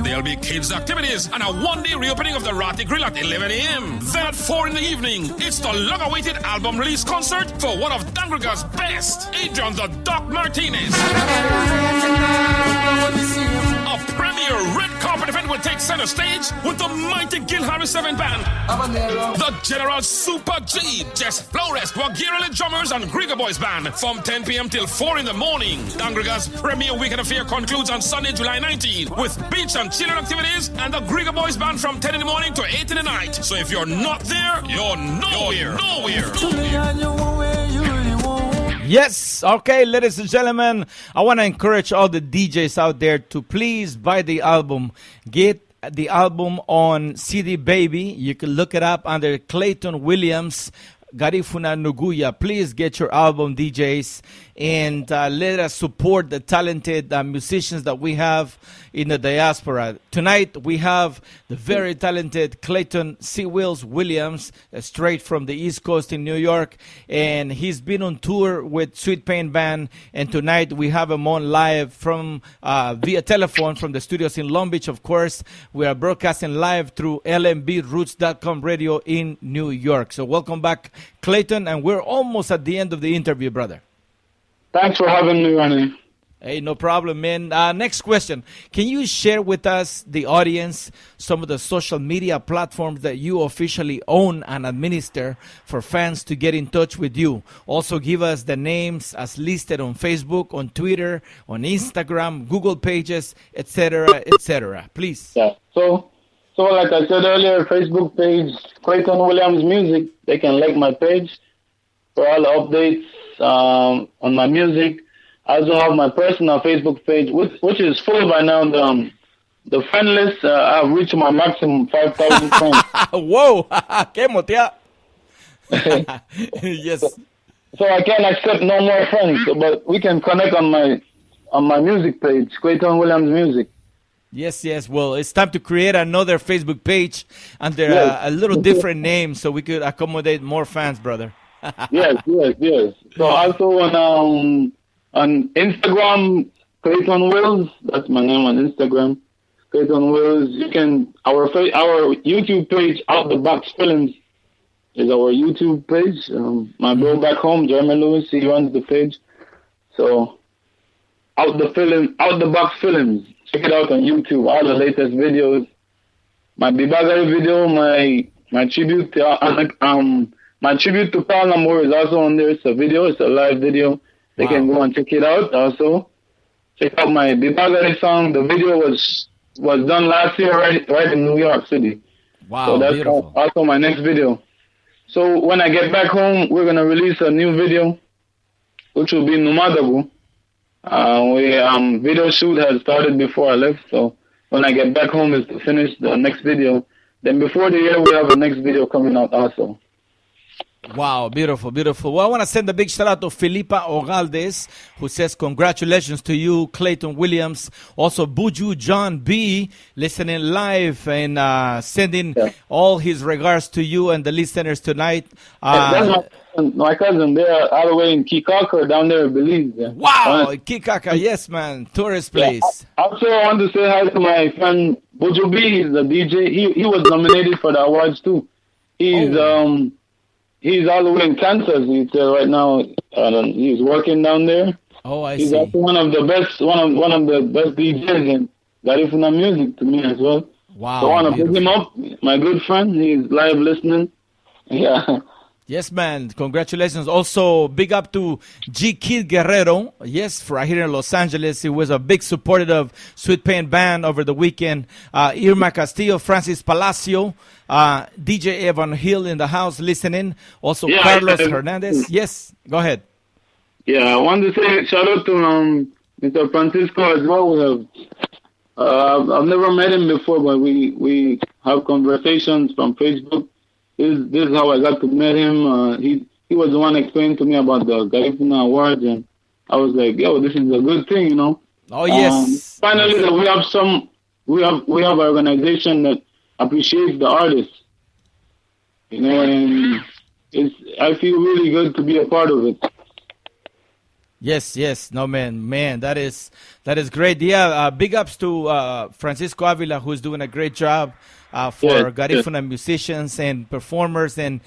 There'll be kids' activities and a one-day reopening of the Rati Grill at 11 a.m. Then at 4 in the evening, it's the long-awaited album release concert for one of Dangraga's best, Adrian the Doc Martinez. A premier red carpet event will take center stage with the mighty Gil Harris 7 Band, the General Super G, Jess Flores, Wagirale Drummers, and Grigger Boys Band from 10 p.m. till 4 in the morning. Dangraga's Premier Weekend Affair concludes on Sunday, July 19, with beach and children activities and the Grigger Boys Band from 10 in the morning to 8 in the night. So if you're not there, you're nowhere. Yes, okay, ladies and gentlemen, I want to encourage all the DJs out there to please buy the album. Get the album on CD Baby. You can look it up under Clayton Williams, Garifuna Nuguya. Please get your album, DJs, and let us support the talented musicians that we have in the diaspora. Tonight we have the very talented Clayton C. Wills Williams, straight from the East Coast in New York, and he's been on tour with Sweet Pain Band, and tonight we have him on live from via telephone from the studios in Long Beach, of course. We are broadcasting live through lmbRoots.com radio in New York. So welcome back, Clayton, and we're almost at the end of the interview, brother. Thanks for having me, Ronnie. Hey, no problem, man. Next question. Can you share with us, the audience, some of the social media platforms that you officially own and administer for fans to get in touch with you? Also, give us the names as listed on Facebook, on Twitter, on Instagram, Google Pages, etc., etc. Please. Yeah. So like I said earlier, Facebook page, Clayton Williams Music. They can like my page for all the updates on my music. I also have my personal Facebook page, which is full by now. The friend list, I've reached my maximum 5,000 friends. Whoa! ¿Qué motea? Yes. So I can't accept no more friends, but we can connect on my music page, Clayton Williams Music. Yes. Well, it's time to create another Facebook page under a little different name so we could accommodate more fans, brother. Yes. So also on Instagram, Clayton Wills. That's my name on Instagram, Clayton Wills. You can our YouTube page, Out the Box Films, is our YouTube page. My bro back home, Jeremy Lewis, he runs the page. So Out the Box Films. Check it out on YouTube. All the latest videos. My Bibagari video, my tribute to my tribute to Paul Namor is also on there. It's a video. It's a live video. They can go and check it out. Also, check out my Bibagari song. The video was done last year right in New York City. Wow, so that's beautiful. Also my next video. So when I get back home, we're gonna release a new video, which will be Numadagu. Video shoot has started before I left. So when I get back home is to finish the next video. Then before the year, we have a next video coming out also. Wow, beautiful. Well, I want to send a big shout out to Filipa Ogaldes, who says congratulations to you, Clayton Williams. Also, Buju John B, listening live and sending all his regards to you and the listeners tonight. That's my cousin. They're all the way in Kikaka down there in Belize. Yeah. Wow, Kikaka, yes, man, tourist place. Also, I want to say hi to my friend Buju B. He's a DJ. He was nominated for the awards too. He's all the way in Kansas. He's right now. He's working down there. Oh, I he's see. Also one of the best DJs in Garifuna music to me as well. Wow. So I want to pick him up. My good friend. He's live listening. Yeah. Yes, man. Congratulations. Also, big up to G. Kid Guerrero. Yes, right here in Los Angeles. He was a big supporter of Sweet Pain Band over the weekend. Irma Castillo, Francis Palacio, DJ Evan Hill in the house listening. Also, Carlos Hernandez. Yes, go ahead. Yeah, I want to say shout out to Mr. Francisco as well. I've never met him before, but we have conversations from Facebook. this is how I got to meet him. He was the one explaining to me about the Garifuna Awards, and I was like, yo, this is a good thing, you know. Oh yes. Finally, that we have an organization that appreciates the artists, you know, and I feel really good to be a part of it. Yes, no man, that is great. Yeah, big ups to Francisco Avila, who's doing a great job for Garifuna musicians and performers and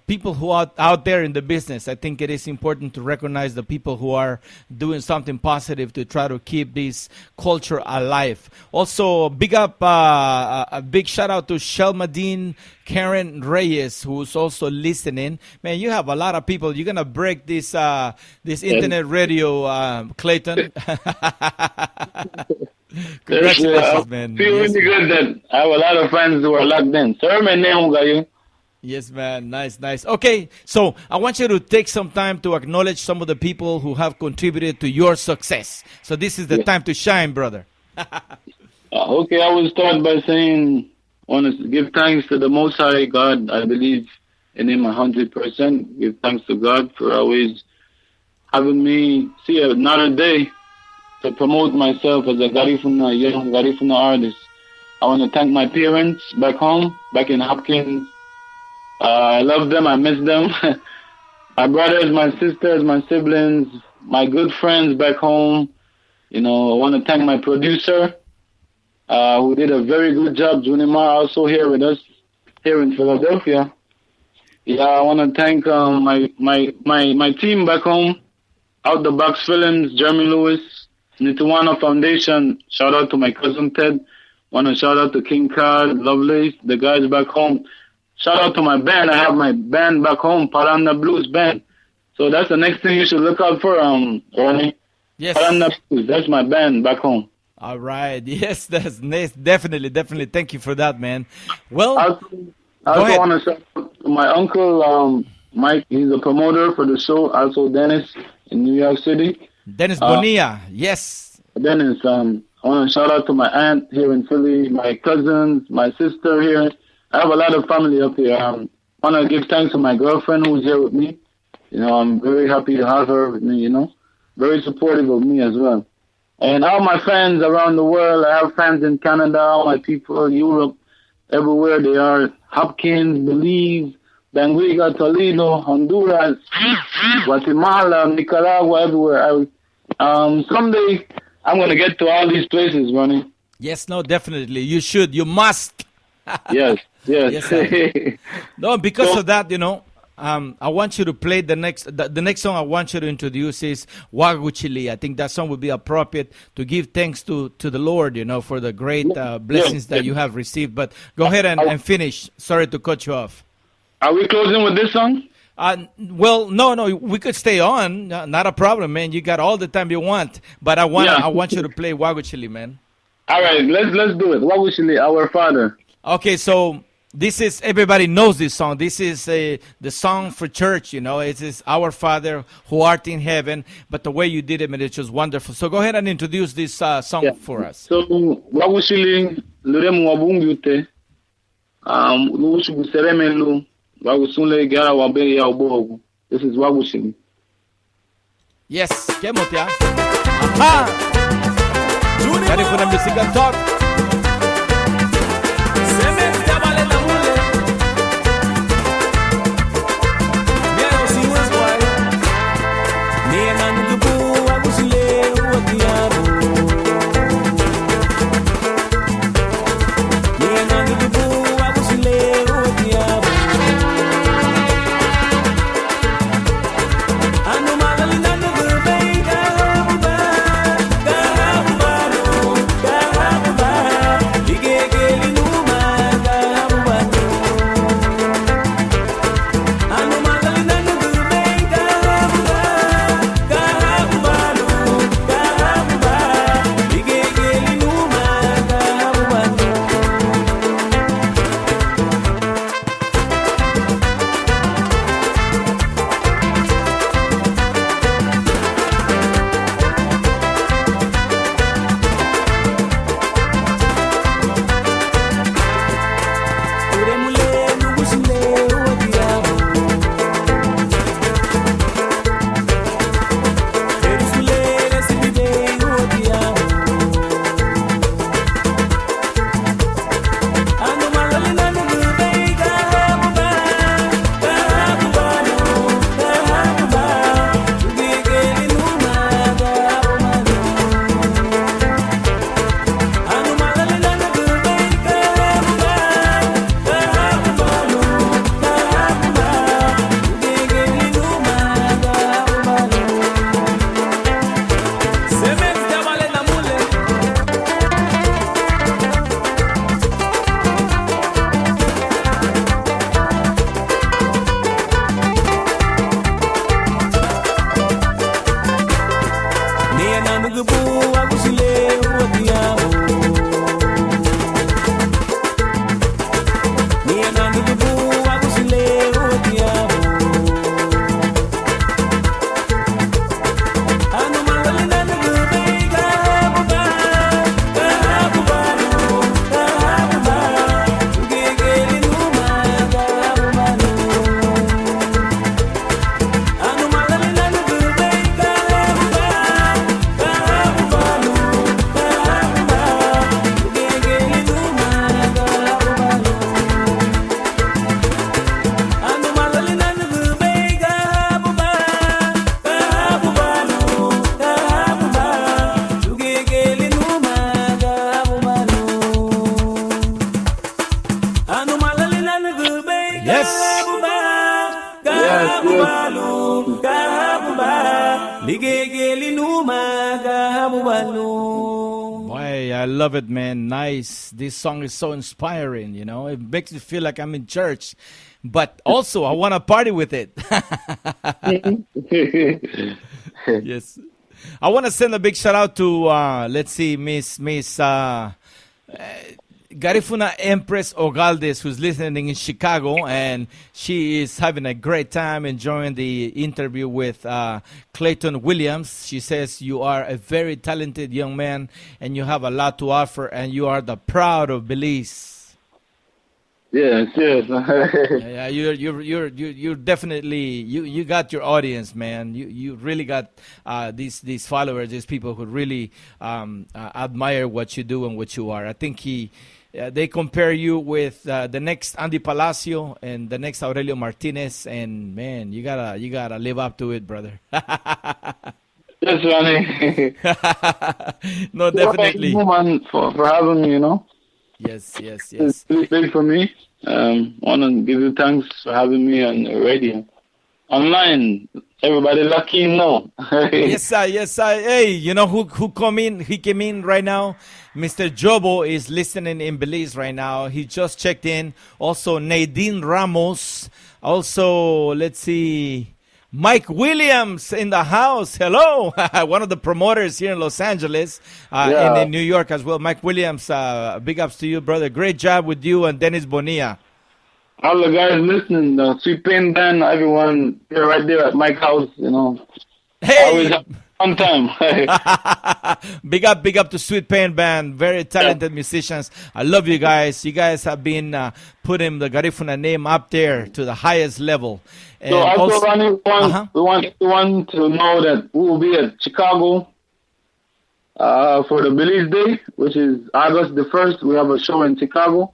people who are out there in the business. I think it is important to recognize the people who are doing something positive to try to keep this culture alive. Also, big up, a big shout out to Shelmadine Karen Reyes, who's also listening. Man, you have a lot of people. You're gonna break this internet radio, Clayton. Congratulations, man. I feel really good that I have a lot of friends who are locked in. Sir, my name is Yes, man. Nice. Okay, so I want you to take some time to acknowledge some of the people who have contributed to your success. So this is the time to shine, brother. Okay, I will start by saying I want to give thanks to the Most High God. I believe in Him 100%. Give thanks to God for always having me see another day to promote myself as a young Garifuna artist. I want to thank my parents back home, back in Hopkins. I love them. I miss them. My brothers, my sisters, my siblings, my good friends back home. You know, I want to thank my producer, who did a very good job. Junimar also here with us here in Philadelphia. Yeah, I want to thank my team back home, Out the Box Films, Jeremy Lewis, Nituwana Foundation. Shout out to my cousin Ted. Want to shout out to King Card, Lovelace, the guys back home. Shout out to my band. I have my band back home, Paranda Blues Band. So that's the next thing you should look out for, Ronnie. Yes. Paranda Blues. That's my band back home. All right. Yes, that's nice. Definitely. Thank you for that, man. Well, I also want to shout out to my uncle, Mike. He's a promoter for the show. Also, Dennis in New York City. Dennis Bonilla. Yes. Dennis, I want to shout out to my aunt here in Philly, my cousins, my sister here. I have a lot of family up here. I want to give thanks to my girlfriend who's here with me. You know, I'm very happy to have her with me, you know. Very supportive of me as well. And all my fans around the world. I have fans in Canada, all my people, Europe, everywhere they are. Hopkins, Belize, Benguiga, Toledo, Honduras, Guatemala, Nicaragua, everywhere. Someday I'm going to get to all these places, Ronnie. Yes, no, definitely. You should. You must. Yes. No, because of that, you know, I want you to play the next song I want you to introduce is Waguchili. I think that song would be appropriate to give thanks to the Lord, you know, for the great blessings that you have received. But go ahead and finish. Sorry to cut you off. Are we closing with this song? Well, no, we could stay on. Not a problem, man. You got all the time you want. But I want you to play Waguchili, man. All right, let's do it. Waguchili, Our Father. Okay, so this is, everybody knows this song. This is the song for church, you know. It is Our Father who art in heaven. But the way you did it, man, it's just wonderful. So go ahead and introduce this song for us. So, Waguchili, Luremu Wabungute, Luushu Seremelu, Wagusunle Gara Wabe Yaobogu. This is Waguchili. Yes, Kemotia. Aha! Garifuna Music and Talk. Bye. Boy, I love it, man. Nice. This song is so inspiring, you know. It makes me feel like I'm in church. But also, I want to party with it. Yes. I want to send a big shout out to, let's see, Miss Garifuna Empress Ogaldes, who's listening in Chicago, and she is having a great time enjoying the interview with Clayton Williams. She says you are a very talented young man, and you have a lot to offer, and you are the proud of Belize. Yes. Yeah, you're definitely you got your audience, man. You really got these followers, these people who really admire what you do and what you are. I think they compare you with the next Andy Palacio and the next Aurelio Martinez, and man, you gotta live up to it, brother. Yes, Ronnie. No, definitely. Thank you, for having me, you know. Yes. It's big for me. Want to give you thanks for having me on the radio. Online, everybody lucky now. Yes, sir. Hey, you know who come in? He came in right now. Mr. Jobo is listening in Belize right now. He just checked in. Also, Nadine Ramos. Also, let's see, Mike Williams in the house. Hello. One of the promoters here in Los Angeles and in New York as well. Mike Williams, big ups to you, brother. Great job with you and Dennis Bonilla. All the guys listening, the Sweet Pain Band, everyone here right there at Mike's house, you know. Hey! Always have fun time. Big up to Sweet Pain Band. Very talented musicians. I love you guys. You guys have been putting the Garifuna name up there to the highest level. And so also, Ronnie, we want everyone to know that we will be at Chicago for the Belize Day, which is August the 1st. We have a show in Chicago.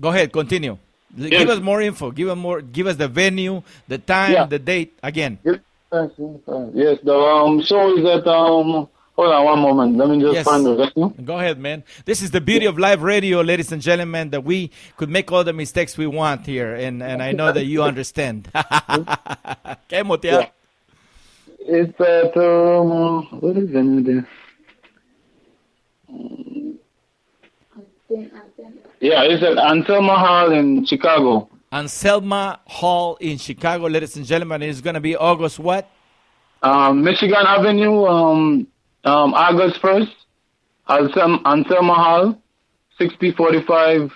Go ahead, continue. Give us more info. Give us the venue, the time, the date again. Yes, the show is at hold on one moment. Let me just find the venue. Go ahead, man. This is the beauty of live radio, ladies and gentlemen, that we could make all the mistakes we want here, and I know that you understand. Okay, Motia? It's at what is the venue there? Yeah, it's at Anselma Hall in Chicago. Anselma Hall in Chicago, ladies and gentlemen. It's going to be August what? Michigan Avenue, August 1st. Anselma Hall, 6045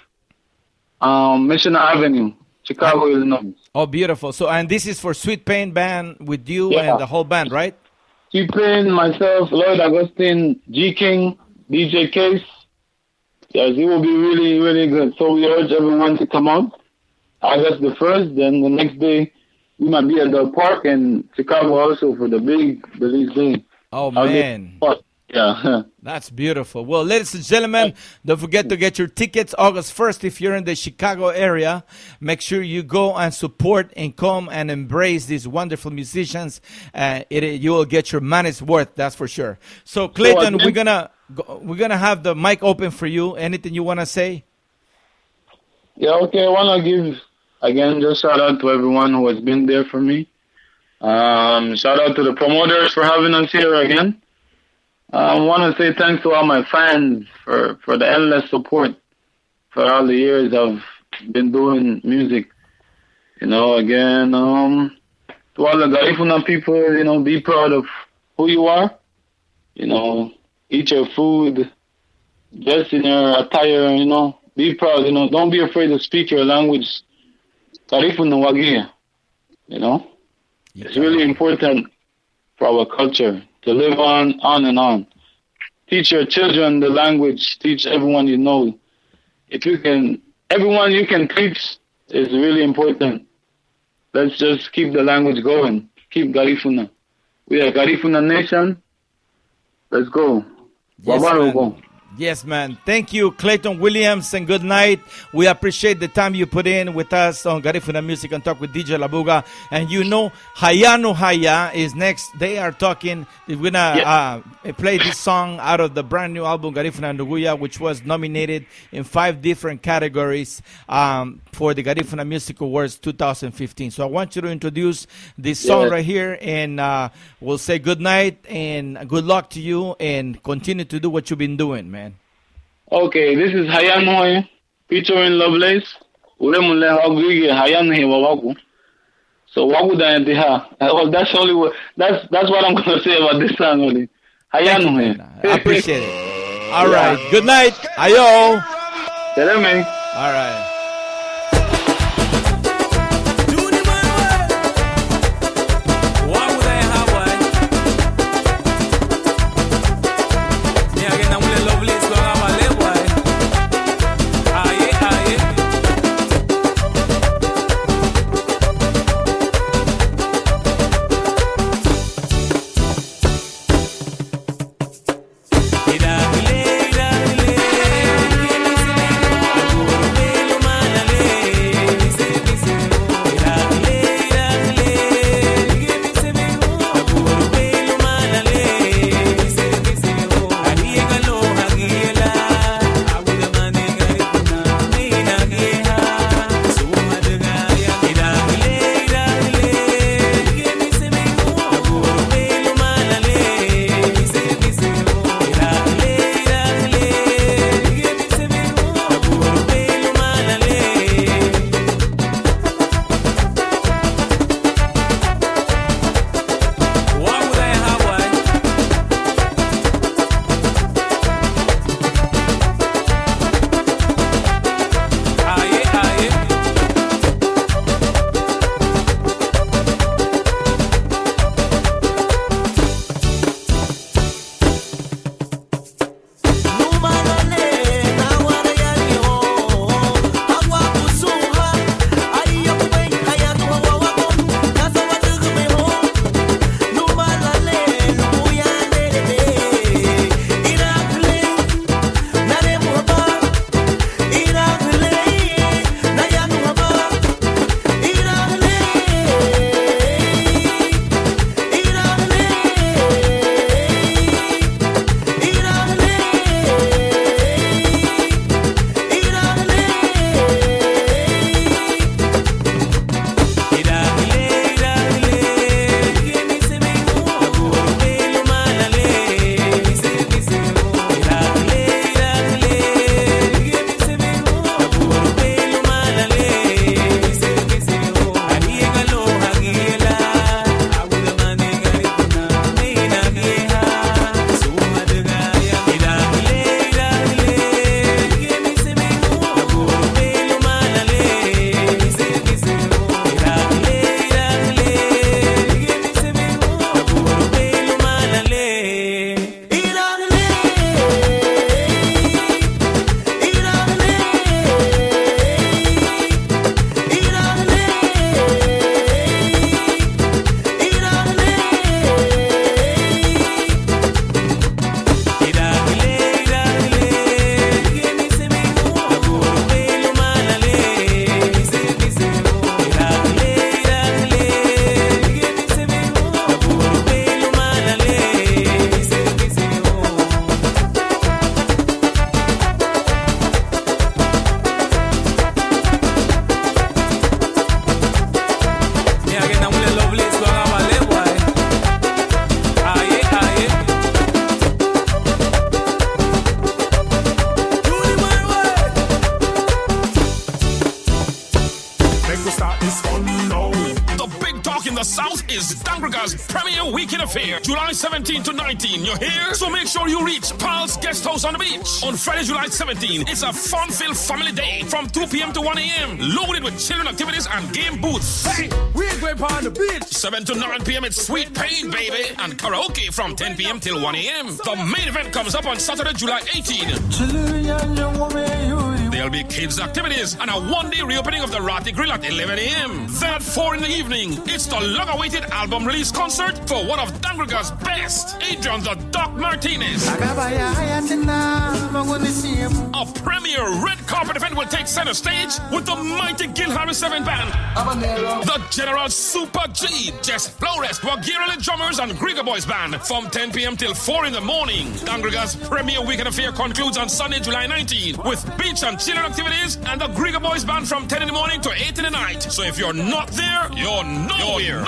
Mission Avenue, Chicago, Illinois. Oh, beautiful. So, and this is for Sweet Pain Band with you and the whole band, right? Sweet Pain, myself, Lloyd Augustine, G King, DJ Case. Yes, it will be really, really good. So we urge everyone to come out August the 1st. Then the next day, we might be at the park in Chicago also for the big Belize Day. Oh, man. Yeah. That's beautiful. Well, ladies and gentlemen, don't forget to get your tickets August 1st if you're in the Chicago area. Make sure you go and support and come and embrace these wonderful musicians. You will get your money's worth, that's for sure. So, Clayton, we're gonna have the mic open for you. Anything you want to say? Yeah, okay. I want to give, again, just shout out to everyone who has been there for me. Shout out to the promoters for having us here again. I want to say thanks to all my fans for the endless support for all the years I've been doing music. You know, again, to all the Garifuna people, you know, be proud of who you are. You know, eat your food, dress in your attire, you know, be proud, you know, don't be afraid to speak your language. Garifuna Wagia, you know. It's really important for our culture to live on and on. Teach your children the language. Teach everyone you know. Everyone you can teach is really important. Let's just keep the language going. Keep Garifuna. We are Garifuna Nation. Let's go. Yes, Yes, man. Thank you, Clayton Williams, and good night. We appreciate the time you put in with us on Garifuna Music and Talk with DJ Labuga. And you know, Hayano Haya is next. They are talking. We're going to play this song out of the brand new album, Garifuna Nuguya, which was nominated in 5 different categories for the Garifuna Music Awards 2015. So I want you to introduce this song right here, and we'll say good night and good luck to you, and continue to do what you've been doing, man. Okay, this is Hayano featuring Lovelace. Ulemule Hagwigi Hayano Wawaku. So Waku da Ndiha. That's only what that's what I'm gonna say about this song only. Hayano. I appreciate it. All right. Good night. Ayo. Tell me. All right. Premier Weekend Affair, July 17 to 19. You're here? So make sure you reach Pal's Guest House on the beach. On Friday, July 17, it's a fun-filled family day from 2 p.m. to 1 a.m. Loaded with children activities and game booths. Hey, we're going on the beach. 7 to 9 p.m. it's Sweet Pain, baby. And karaoke from 10 p.m. till 1 a.m. The main event comes up on Saturday, July 18. The There'll be kids' activities and a one-day reopening of the Ratty Grill at 11 a.m. Then at 4 in the evening, it's the long-awaited album release concert for one of Dangriga's best, Adrian the Doc Martinez. A premier red carpet event will take center stage with the mighty Gil Harris 7 Band, the General Super G, Jess Flores, Wagirale Drummers, and Grigger Boys Band from 10 p.m. till 4 in the morning. Dangriga's premier weekend affair concludes on Sunday, July 19, with beach and children activities and the Grigger Boys Band from 10 in the morning to 8 in the night. So if you're not there, you're nowhere.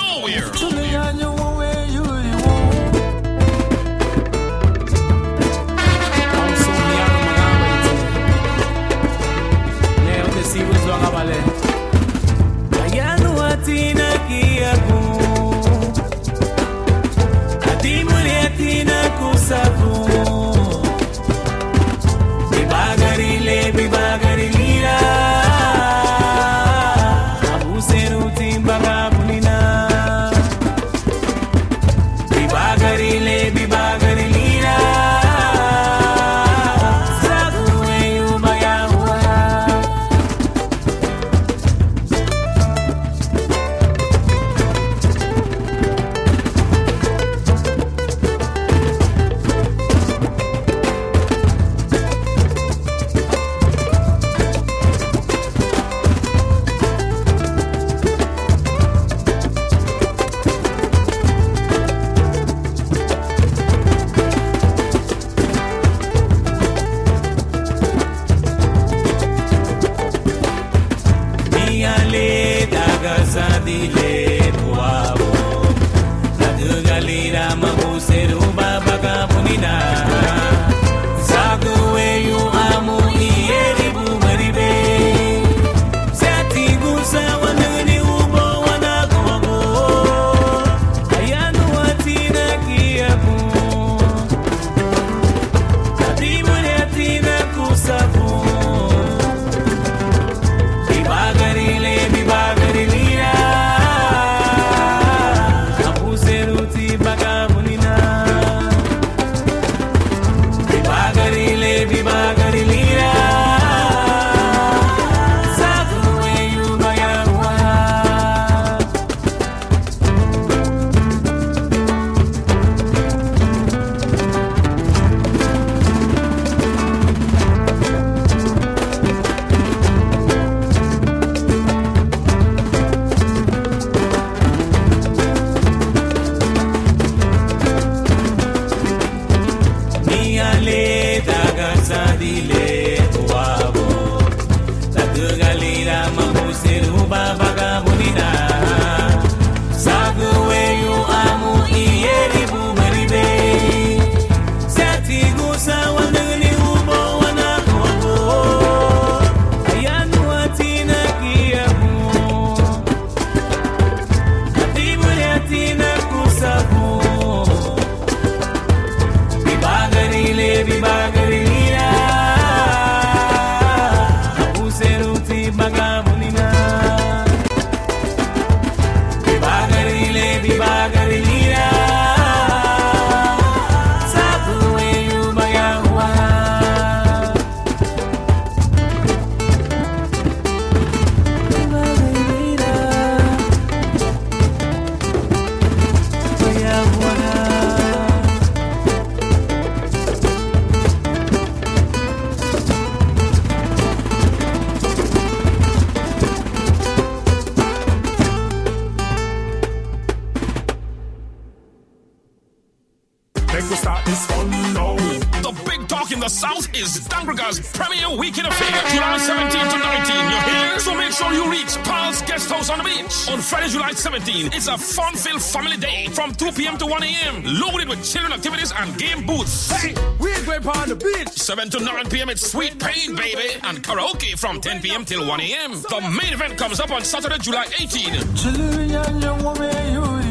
Is Dangriga's premier weekend affair, July 17 to 19. You hear? So make sure you reach Paul's Guest House on the beach on Friday, July 17. It's a fun-filled family day from 2 p.m. to 1 a.m. Loaded with children activities and game booths. Hey, we're going on the beach. 7 to 9 p.m. It's Sweet Pain, baby, and karaoke from 10 p.m. till 1 a.m. The main event comes up on Saturday, July 18.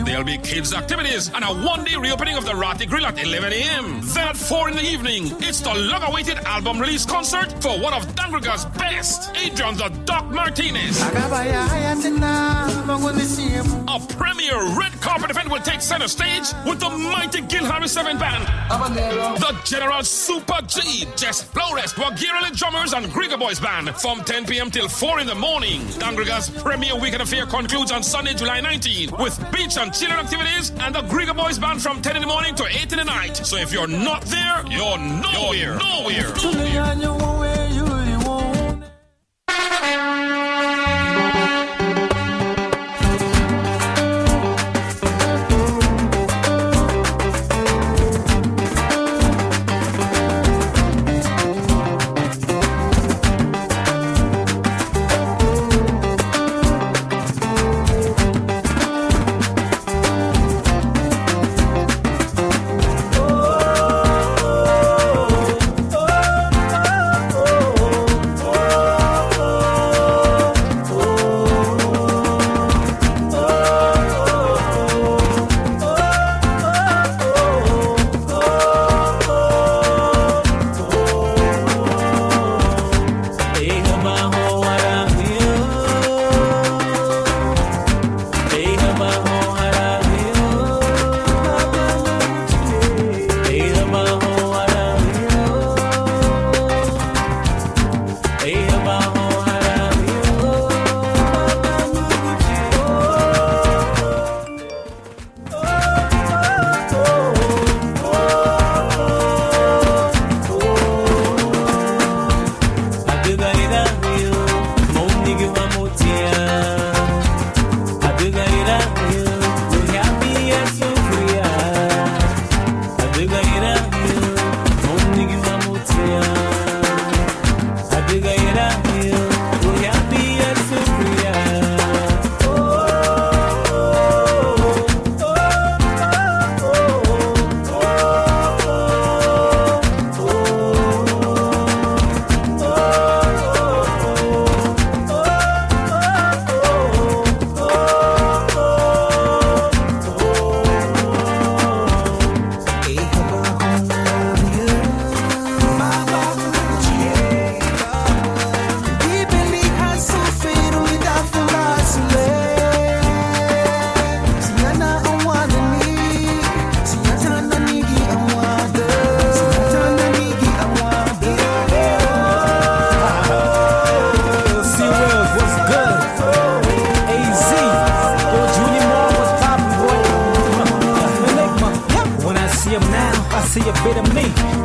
The There'll be kids' activities and a one-day reopening of the Rati Grill at 11 a.m. Then at 4 in the evening, it's the long-awaited album release concert for one of Dangriga's best, Adrian the Doc Martinez. A premier red carpet event will take center stage with the mighty Gil Harris 7 Band, the General Super G, Jess Flores, Wagirale Drummers and Griga Boys Band from 10 p.m. till 4 in the morning. Dangriga's premier weekend affair concludes on Sunday, July 19 with beach and children activities and the Griga Boys Band from 10 in the morning to 8 in the night. So if you're not there, you're nowhere.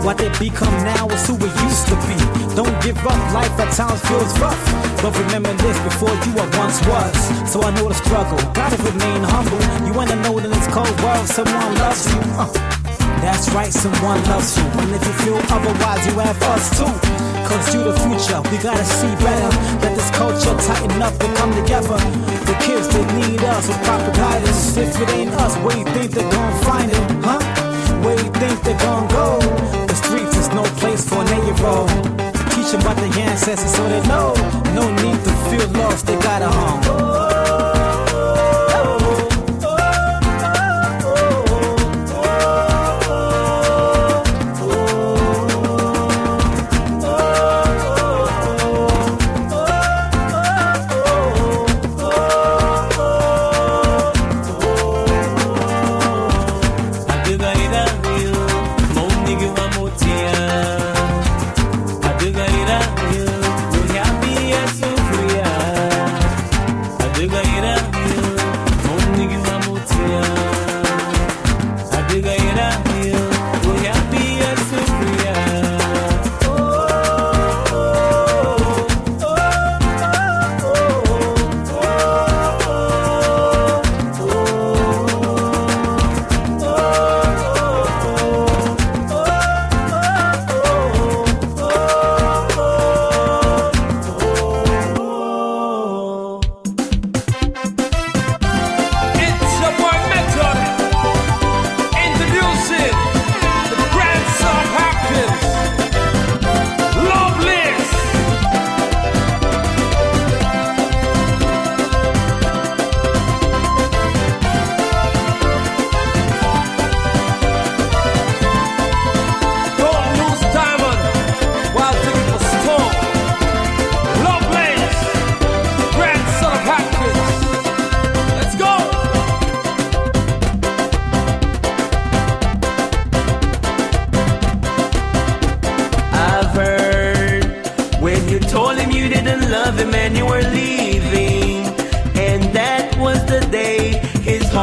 What they become now is who we used to be. Don't give up, life at times feels rough, but remember this, before you were once was. So I know the struggle, gotta remain humble. You wanna know that in this cold world someone loves you. That's right, someone loves you. And if you feel otherwise, you have us too. Cause you the future, we gotta see better. Let this culture tighten up and come together. The kids, they need us with proper guidance. If it ain't us, where you think they're gonna find it, huh? Where you think they're gonna go? The streets is no place for an 8-year-old. Teach them about the ancestors so they know. No need to feel lost, they got a home.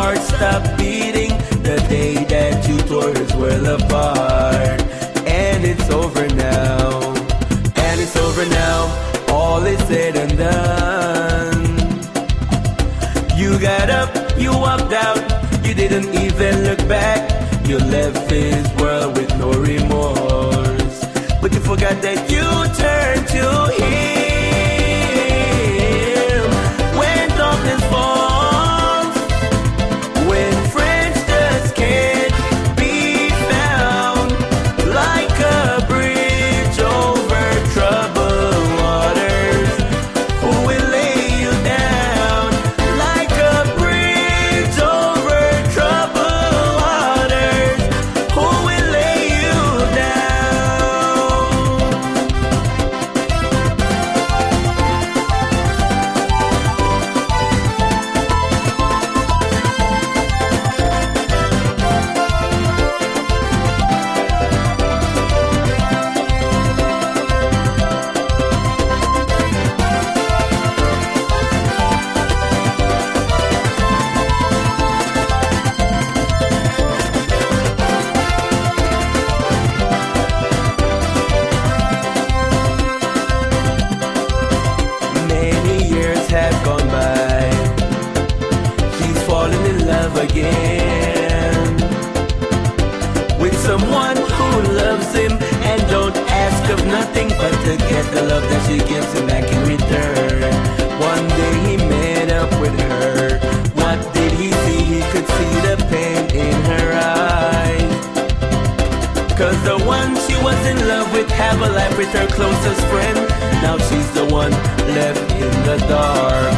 heart stopped beating the day that you tore his world apart. And it's over now, and it's over now, all is said and done. You got up, you walked out, you didn't even look back. You left his world with no remorse, but you forgot that you turned to him. When darkness falls, when friends just can't be found, like a bridge over troubled waters, who will lay you down? Like a bridge over troubled waters, who will lay you down? Many years have gone by. He's fallen in love again with someone who loves him and don't ask of nothing but to get the love that she gives him back in return. One day he met up with her. What did he see? He could see the pain in her eyes. Cause the one she was in love with have a life with her closest friend. Now she's the one left in the dark.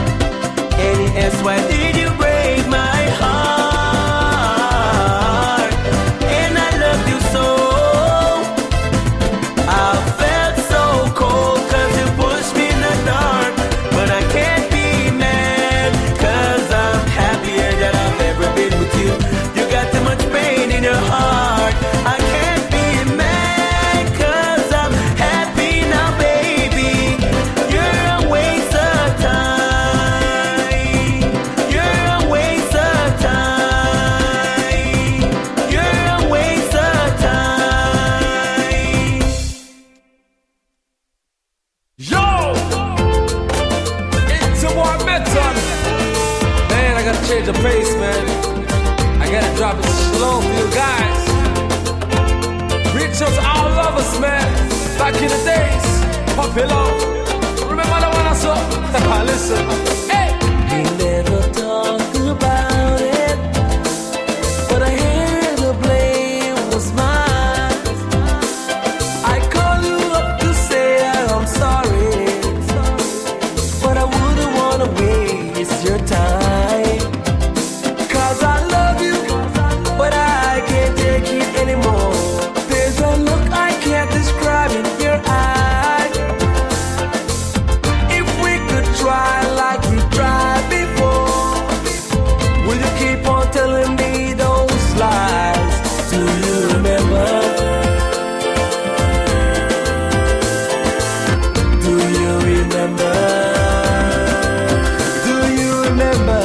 NES, why did you break my heart? And I loved you so. I felt so cold cause you pushed me in the dark. But I can't be mad cause I'm happier than I've ever been with you. You got too much pain in your heart. I can't be mad cause I'm happy now, baby. You're a waste of time. You're a waste of time. You're a waste of time. Yo! It's a war method. Man, I gotta change the pace, man. I gotta drop it slow for you guys. Reach out to all of us, man. Back in the days. Pop it low. Remember the one I saw? Listen. Hey! We never talked about it, but I hear the blame was mine. I call you up to say I'm sorry, but I wouldn't wanna waste your time. Cause I love you, but I can't take it anymore. There's a look I can't describe in your eyes. If we could try like we tried before, will you keep on telling me those lies? Do you remember? Do you remember? Do you remember?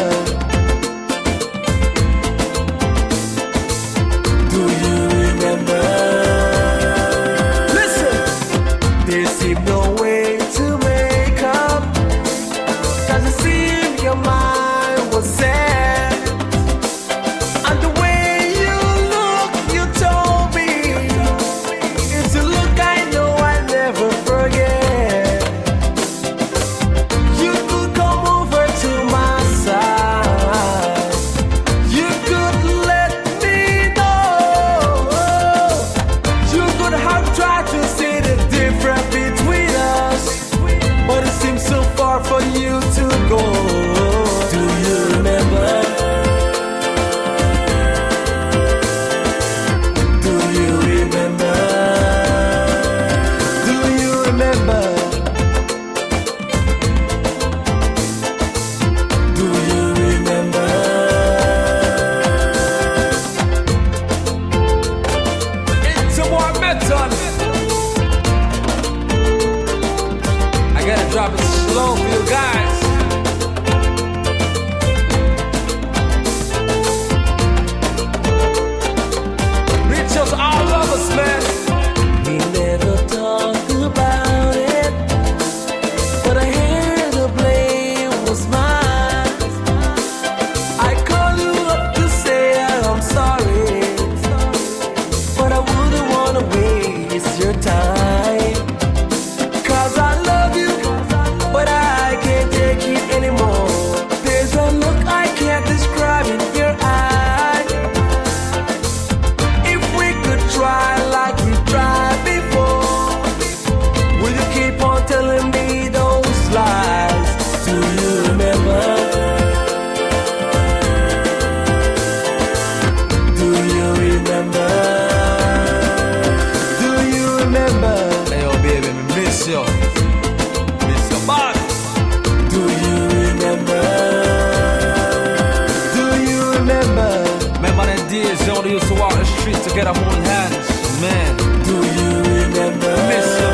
gotta hold hands, man. Do you remember? Miss you.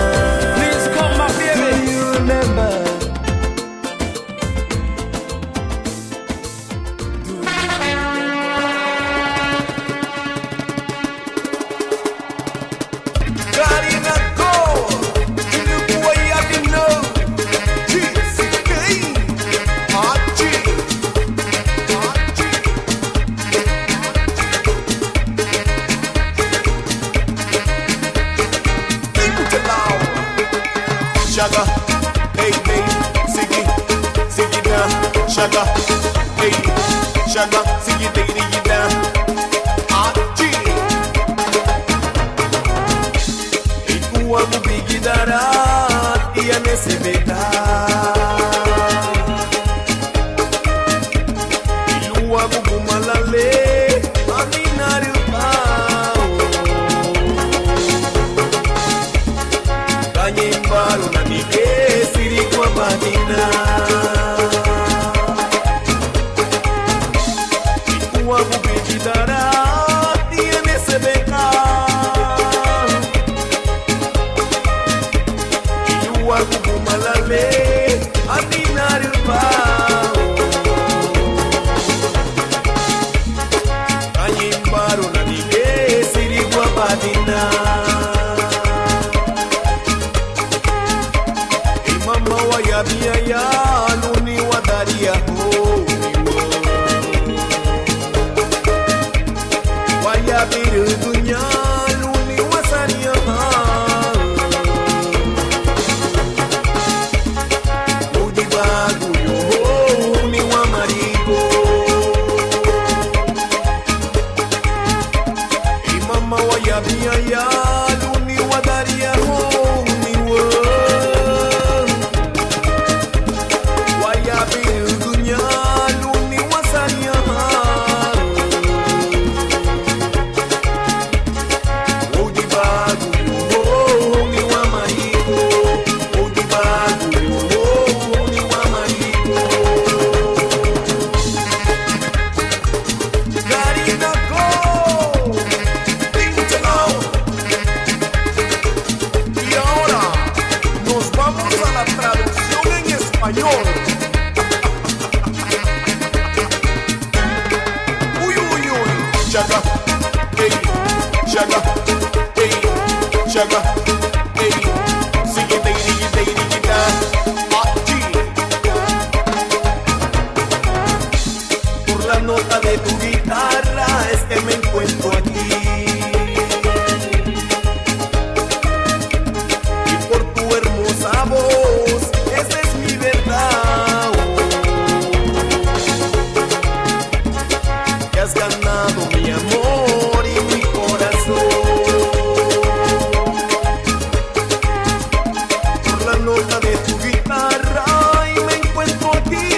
Please come, my baby. Do you remember? Shaga, hey, hey, Siggy, Siggy down. Shaga, hey, Shaga, Siggy, Diggy down. Ikuwa mubigidara, iya nesebeta. Iluwa mubumalale, aminarupa. Kanyembalo na nike siri kwa badina. Ikuwa mubigidara, iya nesebeta. Iluwa mubumalale, aminarupa. Kanyembalo na nike siri kwa badina. Mama wa ya biya ya nuni wa daria ho wa ya biru dunya nuni wa saria ha udi bagu yo ni wa marigo mama wa ya biya ya nuni wa daria ho ni wa Shaga, hey, Shaga, hey, Shaga, hey, Siggy, Diggy, down. Por la nota de tu guitarra es que me encuentro aquí. Y por tu hermosa voz, esa es mi verdad. Que has ganado mi amor y mi corazón. Por la nota de tu guitarra y me encuentro aquí.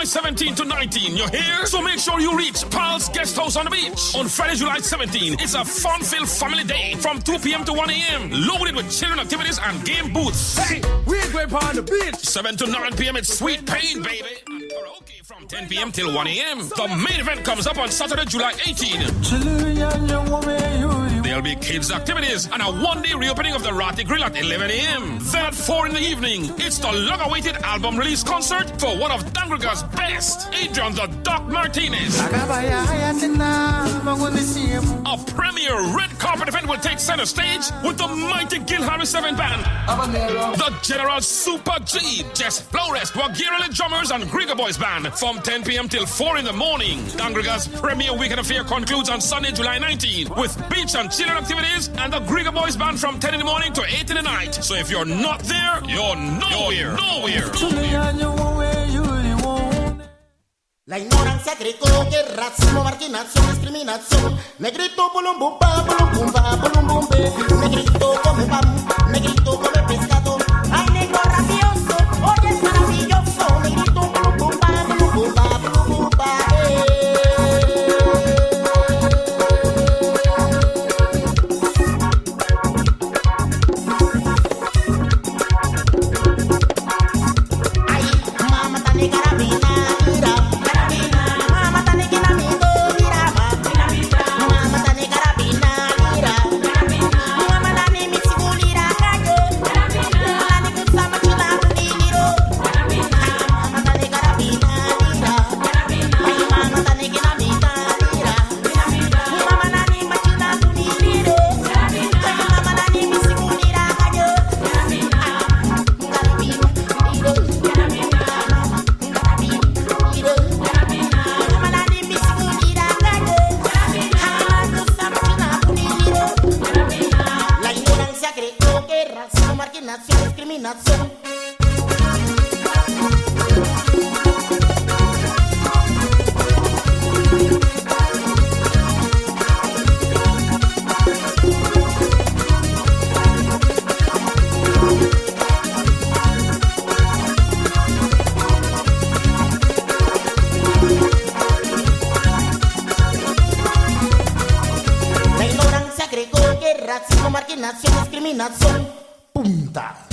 17 to 19. You hear? So make sure you reach Pal's Guest House on the beach on Friday, July 17. It's a fun-filled family day from 2 p.m. to 1 a.m. Loaded with children activities and game booths. Hey, we're going on the beach. 7 to 9 p.m. it's Sweet Pain, baby. And karaoke from 10 p.m. till 1 a.m. The main event comes up on Saturday, July 18. There'll be kids' activities and a one-day reopening of the Ratty Grill at 11 a.m. Then at 4 in the evening, it's the long-awaited album release concert for one of Dangriga's best, Adrian the Doc Martinez. A premier red carpet event will take center stage with the mighty Gil Harris 7 Band, the General Super G, Jess Flores, Wagirale Drummers, and Grigger Boys Band from 10 p.m. till 4 in the morning. Dangriga's premier weekend affair concludes on Sunday, July 19, with beach and children activities and the Grigger Boys Band from 10 in the morning to 8 in the night. So if you're not there, you're nowhere. La ignorancia creó que racismo, marginación, discriminación. Negrito, bolum, bumba, bolum, bumba, bolum, bumbe. Negrito, come pan, negrito, come pescado. Ay, negro rabioso, oye, es maravilloso. Negrito, bolum, bumba, bolum, bumba, bolum, bumba. Racismo, marginación, discriminación, punta.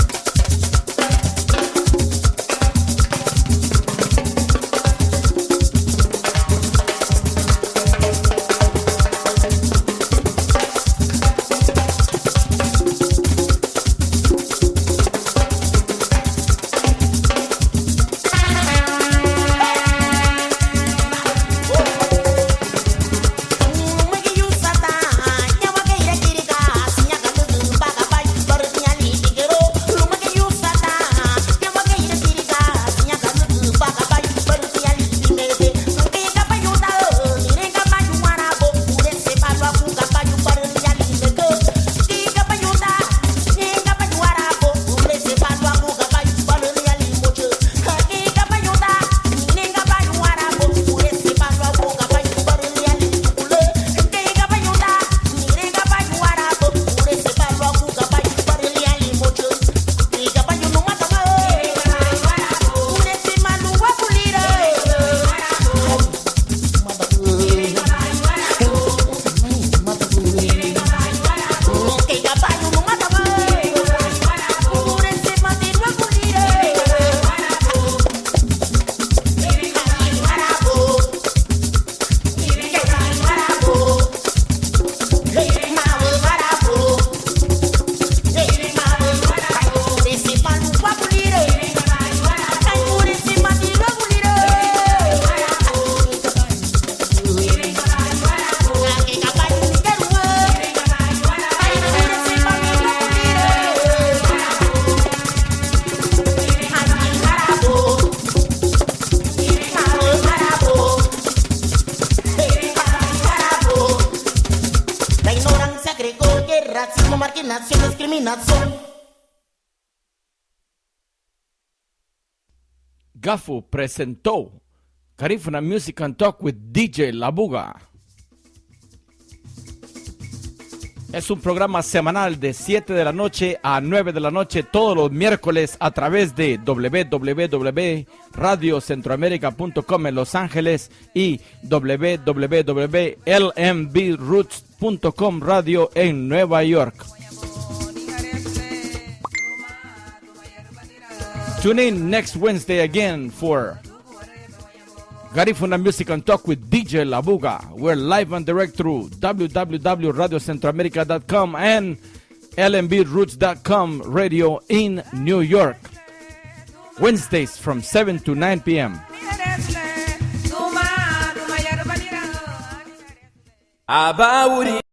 racismo, marginación, discriminación. Gafu presentó Garifuna Music and Talk with DJ Labuga. Es un programa semanal de 7 de la noche a 9 de la noche todos los miércoles a través de www.radiocentroamerica.com en Los Ángeles y www.lmbroots.com radio en Nueva York. Tune in next Wednesday again for Garifuna Music and Talk with DJ Labuga. We're live and direct through www.radiocentroamerica.com and lmbroots.com radio in New York. Wednesdays from 7 to 9 p.m. Abawuri.